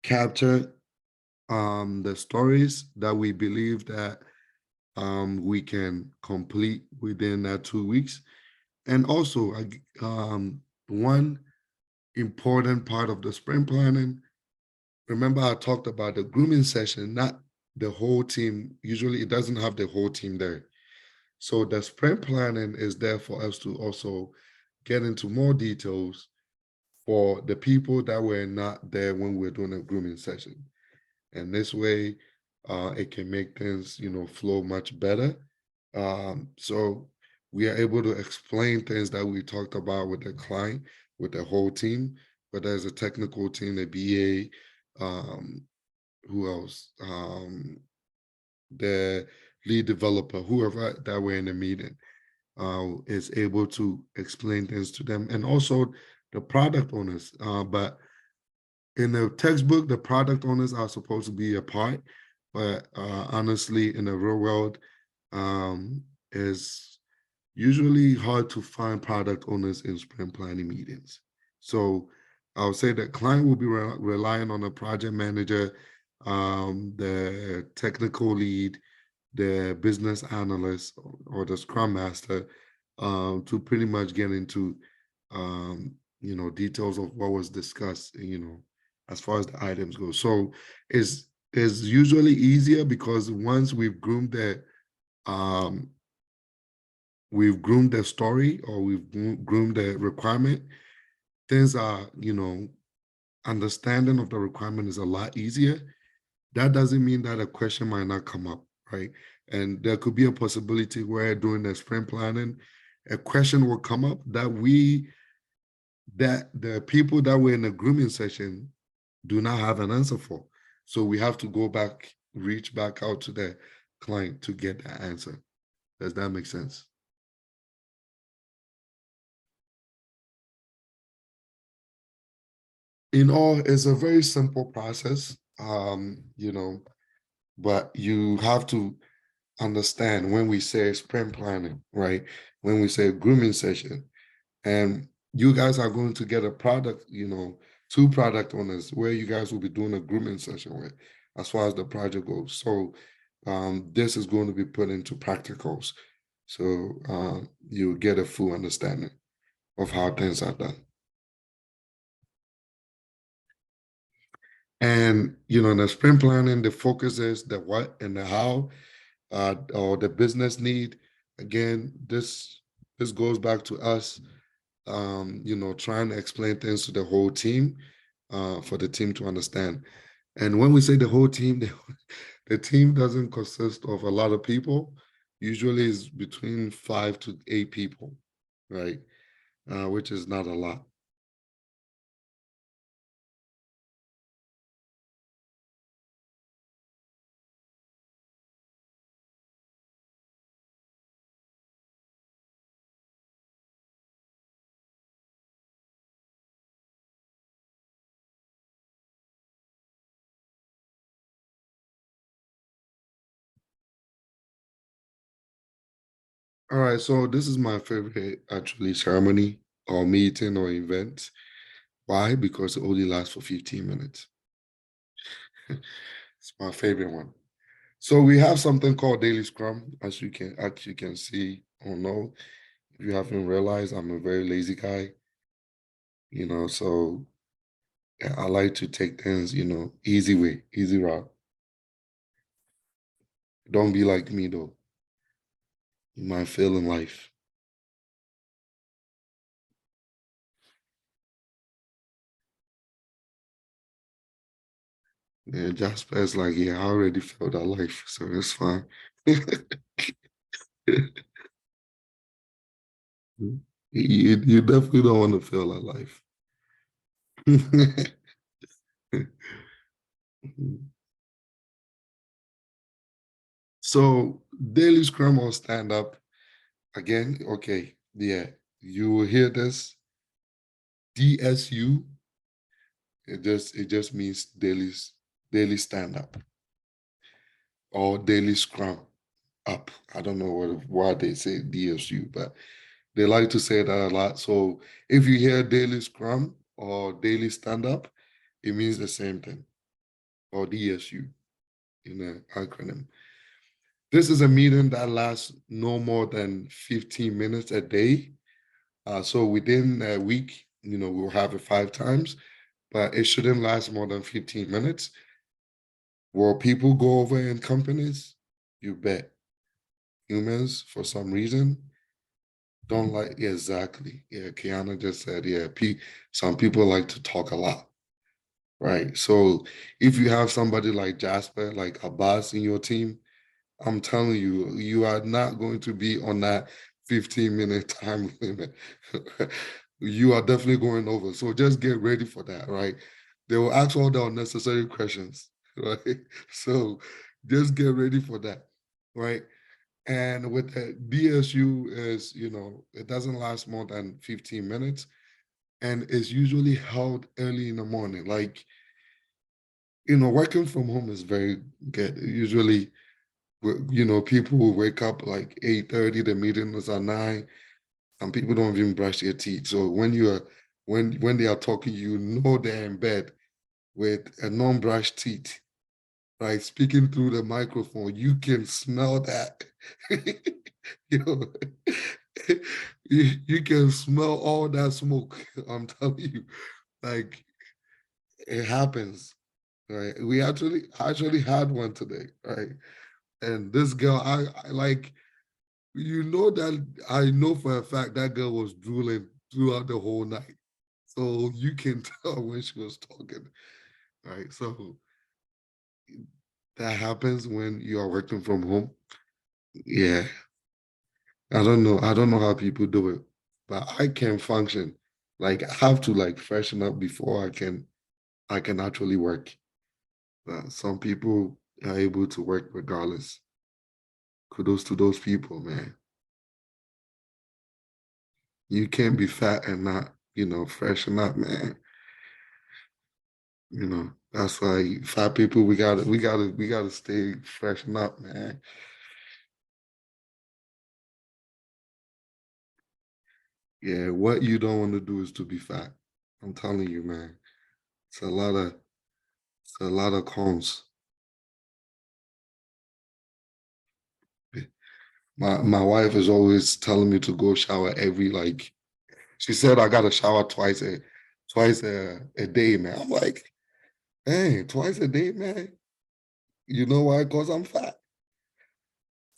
capture the stories that we believe that we can complete within that 2 weeks. And also, one important part of the sprint planning, remember I talked about the grooming session, not the whole team. Usually it doesn't have the whole team there. So the sprint planning is there for us to also get into more details for the people that were not there when we were doing a grooming session. And this way, it can make things, flow much better. So we are able to explain things that we talked about with the client, with the whole team, whether it's a technical team, the BA, who else? The lead developer, whoever that were in the meeting, is able to explain things to them, and also the product owners. But in the textbook, the product owners are supposed to be a part, but honestly, in the real world, is usually hard to find product owners in sprint planning meetings. So I would say that client will be relying on a project manager, the technical lead, the business analyst, or the scrum master, to pretty much get into details of what was discussed, as far as the items go. So it's usually easier because once we've groomed the story, or we've groomed the requirement, things are, understanding of the requirement is a lot easier. That doesn't mean that a question might not come up, right? And there could be a possibility where during the sprint planning, a question will come up that the people that were in the grooming session do not have an answer for. So we have to go back, reach back out to the client to get that answer. Does that make sense? In all, it's a very simple process, but you have to understand when we say sprint planning, right? When we say grooming session, and you guys are going to get a product, two product owners where you guys will be doing a grooming session with, as far as the project goes. So this is going to be put into practicals. So you get a full understanding of how things are done. And in the sprint planning, the focus is the what and the how, or the business need. Again, this goes back to us, trying to explain things to the whole team, for the team to understand. And when we say the whole team, the team doesn't consist of a lot of people. Usually is between 5 to 8 people, right? Which is not a lot. All right, so this is my favorite actually ceremony or meeting or event. Why? Because it only lasts for 15 minutes. It's my favorite one. So we have something called daily scrum, as you can see or know. If you haven't realized, I'm a very lazy guy, so yeah, I like to take things, easy way, easy route. Don't be like me though. You might fail in life. Yeah, Jasper is like, yeah, I already failed that life, so it's fine. You definitely don't want to fail that life. So daily scrum or stand up again. Okay, yeah, you will hear this DSU. It just means daily stand up or daily scrum up. I don't know why they say DSU, but they like to say that a lot. So if you hear daily scrum or daily stand up, it means the same thing, or DSU in an acronym. This is a meeting that lasts no more than 15 minutes a day. So within a week, we'll have it 5 times, but it shouldn't last more than 15 minutes. Will people go over in companies? You bet. humans for some reason don't like exactly. Yeah, Kiana just said, yeah, some people like to talk a lot. Right. So if you have somebody like Jasper, like Abbas in your team, I'm telling you, you are not going to be on that 15-minute time limit. You are definitely going over. So just get ready for that, right? They will ask all the unnecessary questions, right? So just get ready for that, right? And with the BSU is, it doesn't last more than 15 minutes and it's usually held early in the morning. Like, working from home is very good. Usually, people will wake up like 8:30, the meeting is at 9, and people don't even brush their teeth. So when they are talking, they're in bed with a non-brushed teeth, right? Speaking through the microphone, you can smell that. you know, you can smell all that smoke. I'm telling you, like it happens. Right. We actually had one today, right? And this girl, I like, that I know for a fact that girl was drooling throughout the whole night. So you can tell when she was talking, right? So that happens when you are working from home. Yeah. I don't know. I don't know how people do it, but I can function. Like I have to like freshen up before I can actually work. Some people are able to work regardless. Kudos to those people, man. You can't be fat and not, freshen up, man. That's why fat people, we gotta stay freshen up, man. Yeah, what you don't want to do is to be fat. I'm telling you, man. It's a lot of cons. My wife is always telling me to go shower every like. She said I gotta shower twice a day, man. I'm like, hey, twice a day, man. You know why? Because I'm fat.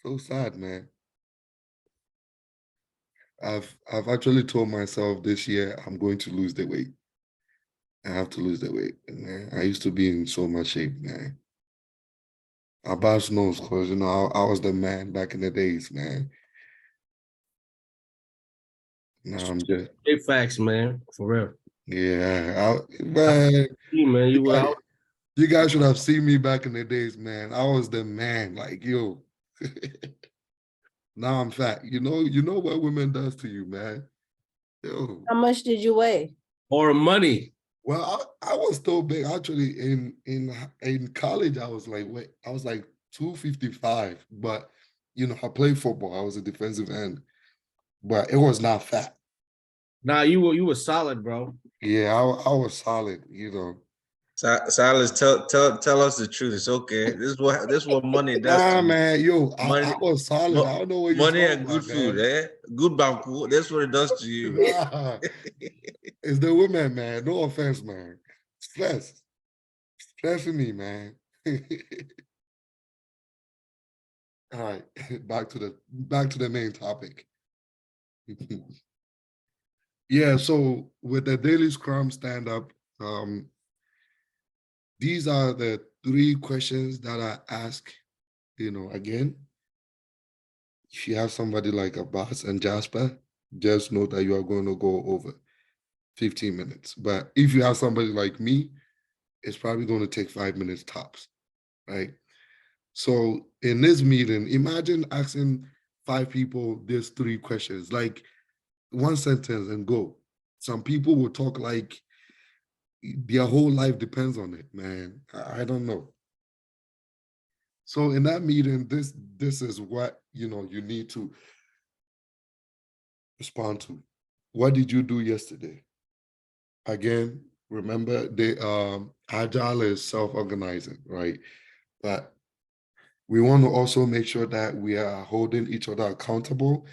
So sad, man. I've actually told myself this year I'm going to lose the weight. I have to lose the weight, man. I used to be in so much shape, man. Abbas knows because I was the man back in the days, man. Now I'm just Big facts, man. For real. man. Man, you were guys, out. you guys should have seen me back in the days, man. I was the man, like yo. Now I'm fat. You know what women does to you, man. Yo. How much did you weigh? Or money. Well, I was still big. Actually, in college, I was like, wait, I was like 255. But I played football. I was a defensive end, but it was not fat. Nah, you were solid, bro. Yeah, I was solid. Silas, tell us the truth. It's okay. This is what money does to Nah, you. man, yo, I Money, was solid. I don't know what you're money talking and about, good food, man. eh? Good banku. That's what it does to you. Nah, it's the women, man. No offense, man. Stressing me, man. All right, back to the main topic. Yeah, so with the daily scrum stand up, these are the 3 questions that I ask, again. If you have somebody like Abbas and Jasper, just know that you are going to go over 15 minutes. But if you have somebody like me, it's probably going to take 5 minutes tops, right? So in this meeting, imagine asking 5 people these 3 questions, like one sentence and go. Some people will talk like their whole life depends on it, man. I don't know. So in that meeting, this is what you need to respond to. What did you do yesterday? Again, remember the agile is self-organizing, right? But we want to also make sure that we are holding each other accountable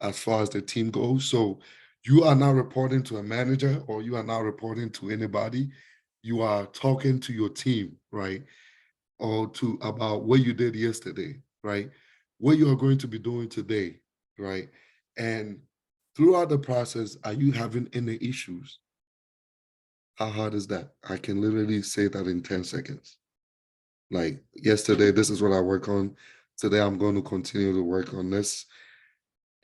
as far as the team goes. So you are not reporting to a manager or you are not reporting to anybody. You are talking to your team, right? Or to about what you did yesterday, right? what you are going to be doing today, right? And throughout the process, are you having any issues? How hard is that? I can literally say that in 10 seconds. Like yesterday, this is what I work on. Today, I'm going to continue to work on this.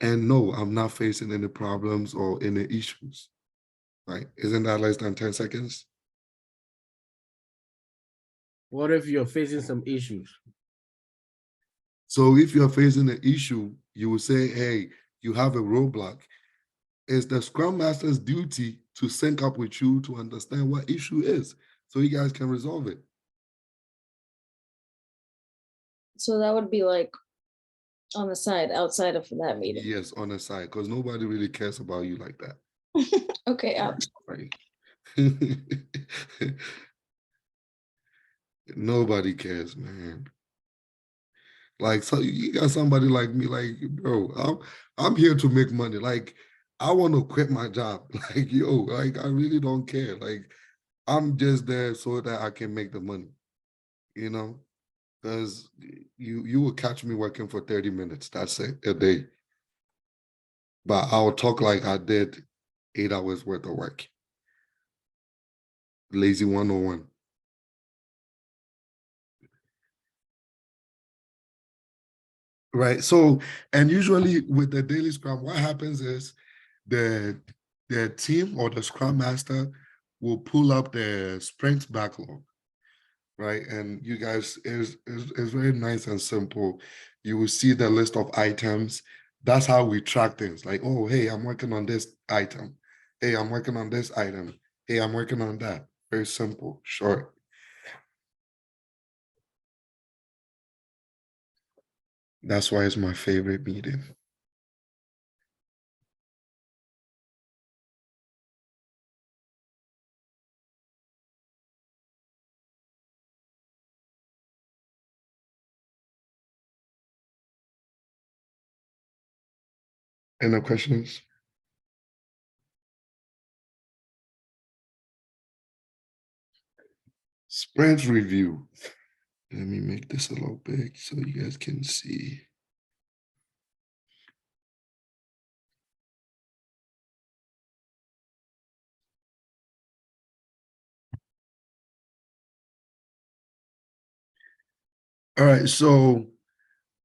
And no, I'm not facing any problems or any issues. Right? Isn't that less than 10 seconds? What if you're facing some issues? So if you're facing an issue, you will say, hey, you have a roadblock. It's the Scrum Master's duty to sync up with you to understand what issue is so you guys can resolve it. So that would be like on the side, outside of that meeting. Yes, on the side, because nobody really cares about you like that. Okay, Right. Nobody cares, man. Like, so you got somebody like me, like, bro, I'm here to make money. Like, I want to quit my job. Like, yo, like, I really don't care. Like, I'm just there so that I can make the money, you know? Because you will catch me working for 30 minutes. That's it, a day. But I'll talk like I did 8 hours worth of work. Lazy 101. Right. So, and usually with the daily scrum, what happens is the team or the scrum master will pull up the sprint backlog, right? And you guys is very nice and simple. You will see the list of items. That's how we track things. Like, oh, hey, I'm working on this item. Hey, I'm working on this item. Hey, I'm working on that. Very simple, short. That's why it's my favorite meeting. Any questions? Sprint review. Let me make this a little big so you guys can see. All right, so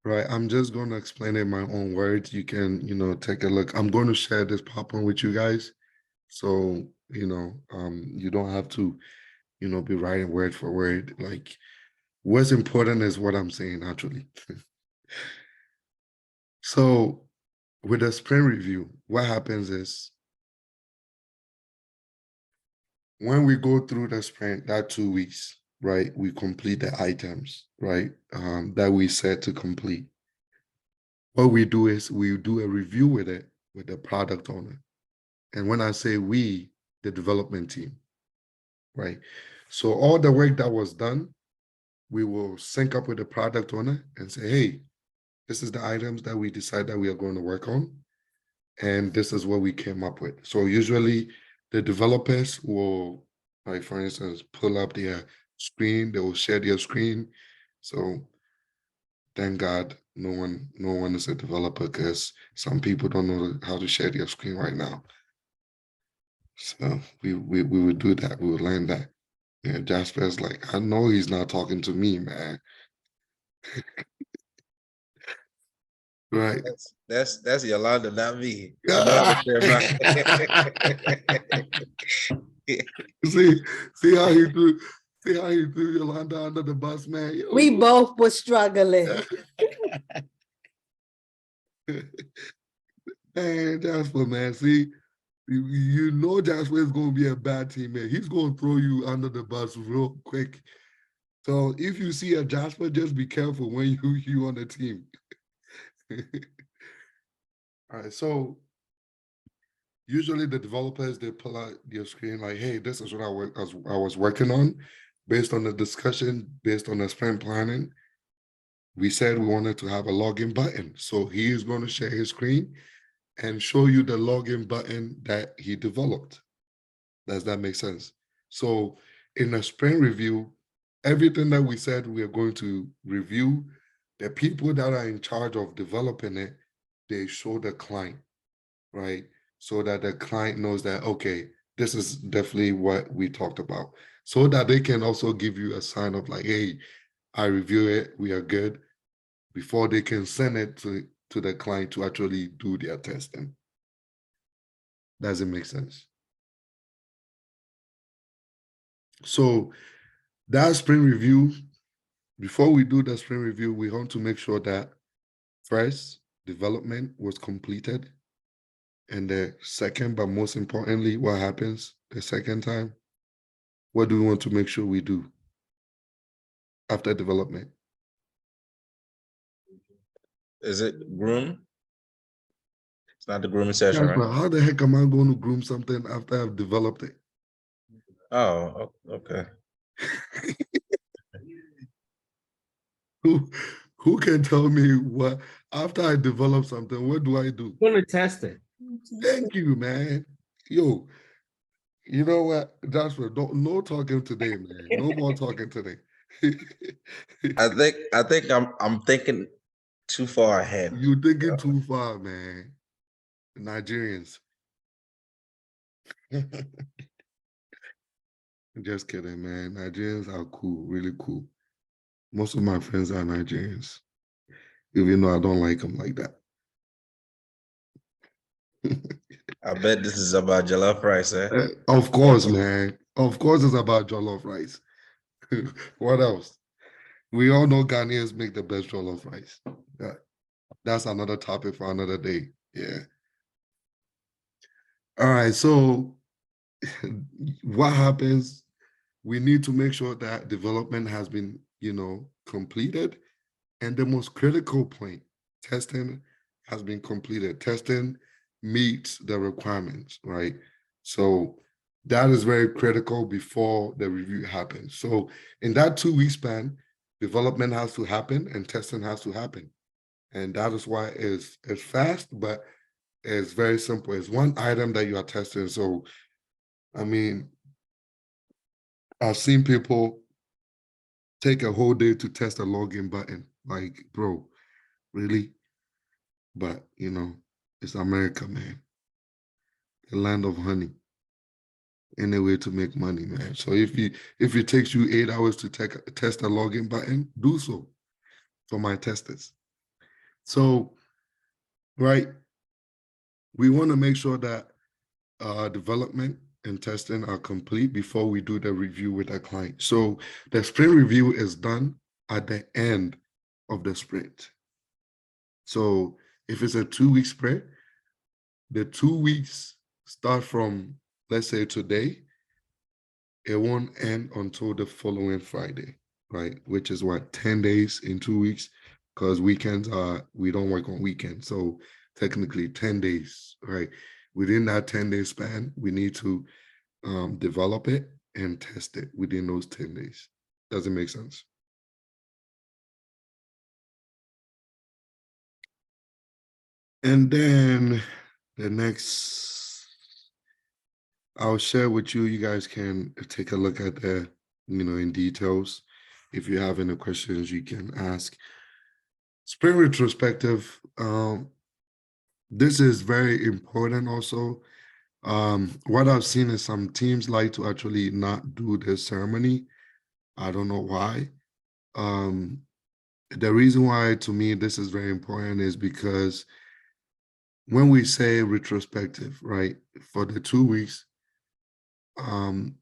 right, I'm just going to explain it in my own words. You can, take a look. I'm going to share this PowerPoint with you guys. So, you don't have to, be writing word for word. Like, what's important is what I'm saying, actually. So, with the sprint review, what happens is when we go through the sprint, that 2 weeks, right, we complete the items, right, that we set to complete. What we do is we do a review with it with the product owner. And when I say we, the development team, right? So all the work that was done, we will sync up with the product owner and say, hey, this is the items that we decide that we are going to work on. And this is what we came up with. So usually the developers will, like, for instance, pull up their screen, they will share their screen. So thank God no one is a developer, because some people don't know how to share their screen right now. So we would do that. We would learn that. Yeah, Jasper's like, I know he's not talking to me, man. Right. That's Yolanda, not me. I know how to share see how he threw Yolanda under the bus, man. Yo, We both were struggling. man, Jasper, man. See, you know Jasper is going to be a bad teammate. He's going to throw you under the bus real quick. So if you see a Jasper, just be careful when you on the team. All right, so usually the developers, they pull out your screen like, hey, this is what I was working on based on the discussion, based on the sprint planning. We said we wanted to have a login button. So he is going to share his screen and show you the login button that he developed. Does that make sense? So in a sprint review, everything that we said we are going to review, The people that are in charge of developing it, they show the client, right? So that the client knows that, okay, this is definitely what we talked about. So that they can also give you a sign of like, hey, I review it, we are good, before they can send it to the client to actually do their testing. Does it make sense? So that sprint review, before we do the sprint review, we want to make sure that first, development was completed. And the second, but most importantly, what happens the second time? What do we want to make sure we do after development? Is it groom? It's not the grooming session, Yeah, right? but how the heck am I going to groom something after I've developed it? Oh, okay. Who can tell me what after I develop something, what do I do? We're gonna test it. Thank you, man. Yo, you know what? That's what no talking today, man. No more talking today. I think I'm thinking too far ahead. You thinking too far, man. Nigerians. Just kidding, man. Nigerians are cool, really cool. Most of my friends are Nigerians, even though I don't like them like that. I bet this is about jollof rice, eh? Of course, man. Of course, it's about jollof rice. What else? We all know Ghanaians make the best jollof rice. Yeah, that's another topic for another day. Yeah. All right. So, what happens? We need to make sure that development has been, completed. And the most critical point, testing has been completed. Testing meets the requirements, right? So that is very critical before the review happens. So in that 2-week span, development has to happen and testing has to happen. And that is why it's fast, but it's very simple. It's one item that you are testing. So, I mean, I've seen people take a whole day to test a login button. Like, bro, really? But it's America, man. The land of honey. Any way to make money, man. So if it takes you 8 hours to test a login button, do so for my testers. So, right, we want to make sure that development and testing are complete before we do the review with our client. So the sprint review is done at the end of the sprint. So if it's a 2-week sprint, the 2 weeks start from, let's say today, it won't end until the following Friday, right? Which is what, 10 days in 2 weeks? Because weekends we don't work on weekends. So technically 10 days, right? Within that 10-day span, we need to develop it and test it within those 10 days. Does it make sense? And then the next, I'll share with you. You guys can take a look at the, in details. If you have any questions, you can ask. Sprint retrospective. This is very important also. What I've seen is some teams like to actually not do the ceremony. I don't know why. The reason why, to me, this is very important is because when we say retrospective, right, for the 2 weeks, and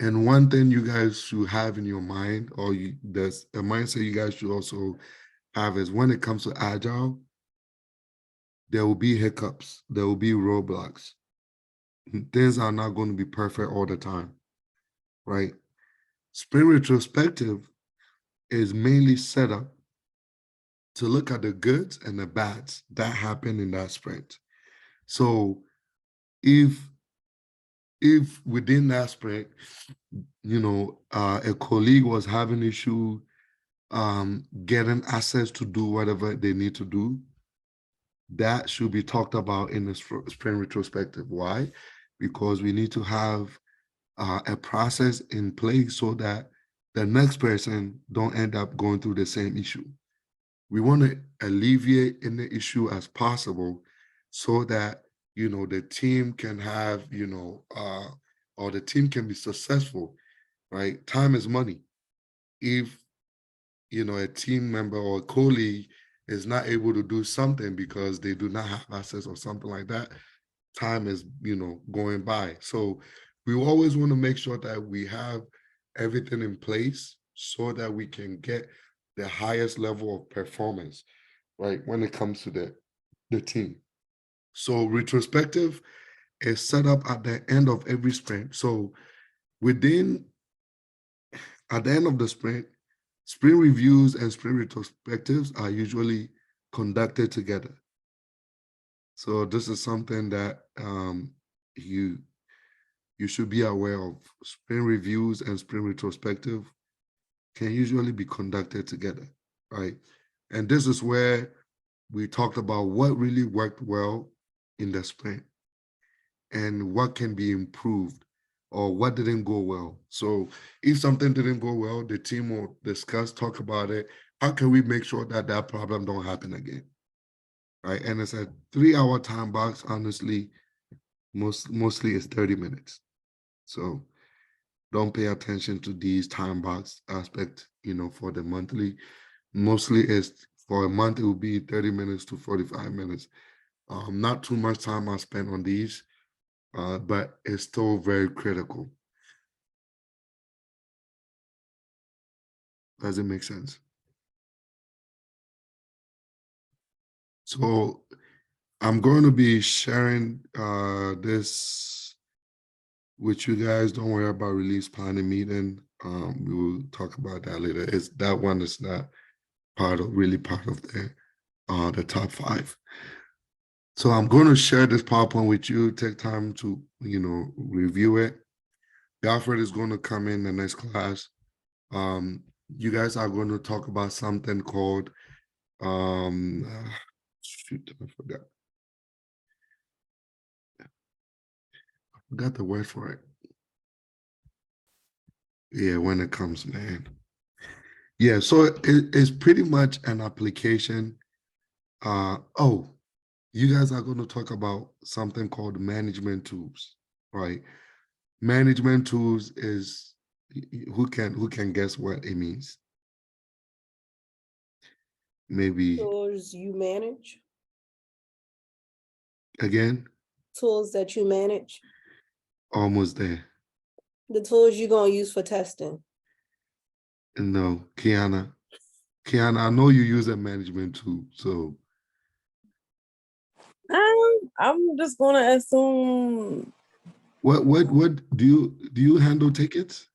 one thing you guys should have in your mind, or there's a mindset you guys should also have, is when it comes to agile, there will be hiccups, there will be roadblocks. Things are not going to be perfect all the time, right? Sprint retrospective is mainly set up to look at the goods and the bads that happen in that sprint. So if within that sprint, a colleague was having issue getting access to do whatever they need to do, that should be talked about in the sprint retrospective. Why? Because we need to have a process in place so that the next person don't end up going through the same issue. We want to alleviate any issue as possible so that, the team can have, or the team can be successful, right? Time is money. If, a team member or a colleague is not able to do something because they do not have access or something like that, time is, going by. So we always want to make sure that we have everything in place so that we can get the highest level of performance, right, when it comes to the team. So retrospective is set up at the end of every sprint. So at the end of the sprint reviews and sprint retrospectives are usually conducted together. So this is something that you should be aware of. Sprint reviews and sprint retrospective can usually be conducted together, right? And this is where we talked about what really worked well in the sprint and what can be improved or what didn't go well. So if something didn't go well, the team will discuss, talk about it. How can we make sure that that problem don't happen again? Right? And it's a 3-hour time box. Honestly, mostly it's 30 minutes. So don't pay attention to these time box aspect, for the monthly. Mostly it's for a month, it will be 30 minutes to 45 minutes. Not too much time I spent on these, but it's still very critical. Does it make sense? So I'm going to be sharing this with you guys. Don't worry about release planning meeting. We will talk about that later. That one is not really part of the top 5. So I'm going to share this PowerPoint with you. Take time to, review it. Alfred is going to come in the next class. You guys are going to talk about something called, shoot, I forgot. I forgot the word for it. Yeah, when it comes, man. Yeah, so it's pretty much an application. You guys are going to talk about something called management tools, right? Management tools is, who can guess what it means? Maybe Tools you manage, again, tools that you manage, almost there. the tools you're gonna use for testing. No, Kiana, I know you use a management tool, so I'm just gonna assume, what do you handle tickets?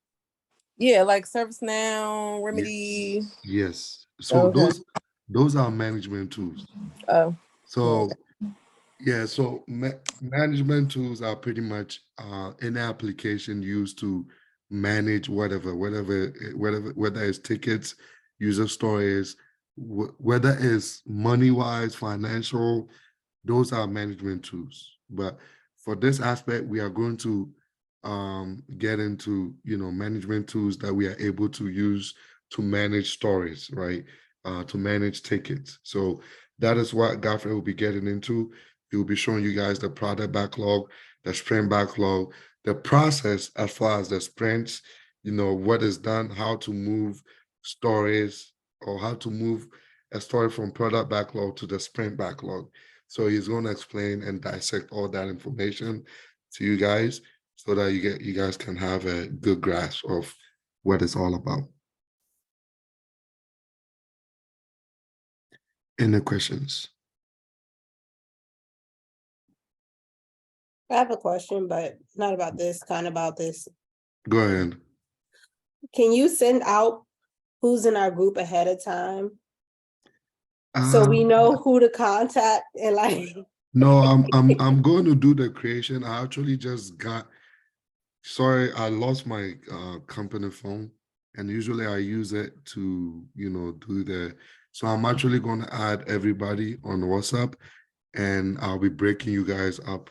yeah, like ServiceNow, Remedy. Yes. So Okay. those are management tools. Oh, So yeah, so management tools are pretty much an application used to manage whatever, whether it's tickets, user stories, whether it's money-wise, financial, those are management tools. But for this aspect, we are going to get into, management tools that we are able to use to manage stories, right? To manage tickets. So that is what Godfrey will be getting into. He will be showing you guys the product backlog, the sprint backlog, the process as far as the sprints, what is done, how to move stories or how to move a story from product backlog to the sprint backlog. So he's going to explain and dissect all that information to you guys so that you guys can have a good grasp of what it's all about. Any questions? I have a question, but not about this, kind of about this. Go ahead. Can you send out who's in our group ahead of time? So we Um, know who to contact and like, No, I'm going to do the creation. I actually just sorry, I lost my company phone, and usually I use it to, so I'm actually going to add everybody on WhatsApp, and I'll be breaking you guys up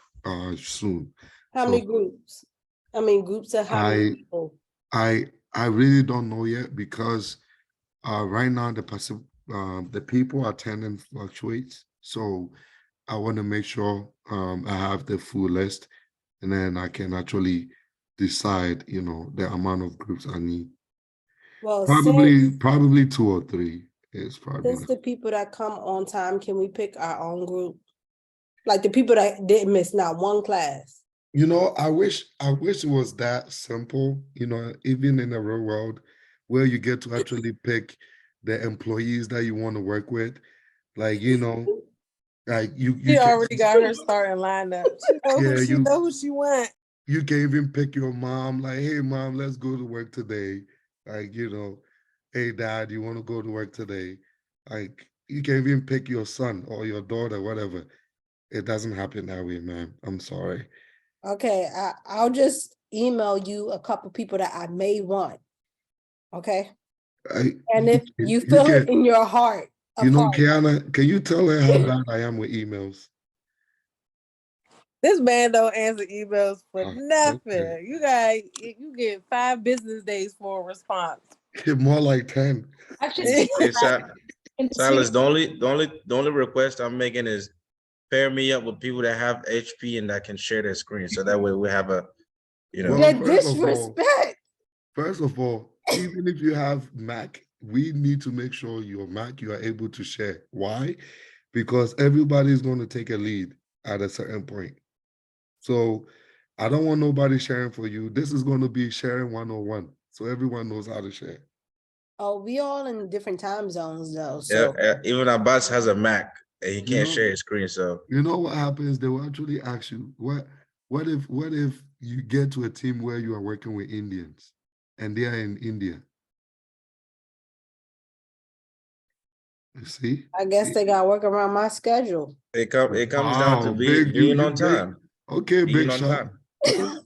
soon. how So many groups? I mean, groups of how many people? I I really don't know yet because right now the people attending fluctuates. So I want to make sure I have the full list, and then I can actually decide, the amount of groups I need. Well, Probably 2 or 3 is probably since the people that come on time, can we pick our own group? Like the people that didn't miss not one class. I wish it was that simple, even in the real world, where you get to actually pick the employees that you want to work with. Like, like you She can, already got her starting lined up. Yeah, She know who she want. you can even pick your mom, like, hey mom, let's go to work today. Like, hey dad, you want to go to work today? Like, you can even pick your son or your daughter, whatever. It doesn't happen that way, man. I'm sorry. Okay, I'll just email you a couple people that I may want. Okay, and if you feel it in your heart, Kiana, can you tell her how bad I am with emails? This man don't answer emails for Oh, nothing. You get 5 business days for a response. okay. More like 10. Actually, Silas, the only request I'm making is pair me up with people that have HP and that can share their screen. So that way we have Well, the first of all, disrespect. even if you have Mac, we need to make sure your Mac you are able to share. Why? Because everybody's going to take a lead at a certain point. So I don't want nobody sharing for you. This is going to be sharing 101. So everyone knows how to share. Oh, we all in different time zones though. Yeah, So even our boss has a Mac and he You can't know? share his screen. So You know what happens? They will actually ask you, what if you get to a team where you are working with Indians and they are in India? You see? I guess they got to work around my schedule. it comes down to Wow, big being you on big. time. Okay, Being big on shot. time.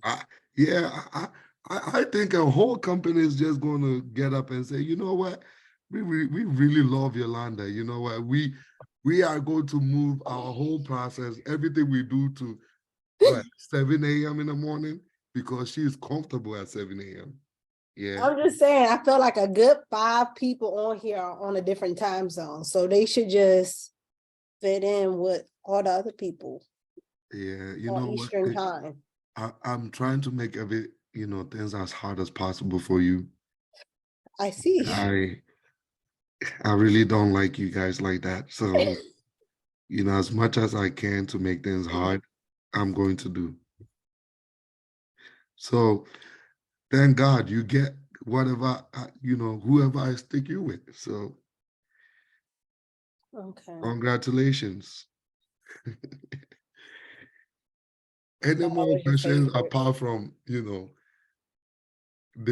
Yeah, I think a whole company is just going to get up and say, you know what, we really love Yolanda. You know what, we are going to move our whole process, everything we do to what 7 a.m. in the morning because she is comfortable at 7 a.m. Yeah, I'm just saying, I feel like a good 5 people on here are on a different time zone. So they should just fit in with all the other people yeah. You on know what? Eastern time. I'm trying to make things as hard as possible for you. I see. I really don't like you guys like that. So, as much as I can to make things hard, I'm going to do. So, thank God you get whatever, whoever I stick you with. So, Okay. congratulations. Any I more was your questions favorite. apart from, the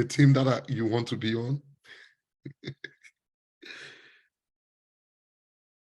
team that you want to be on?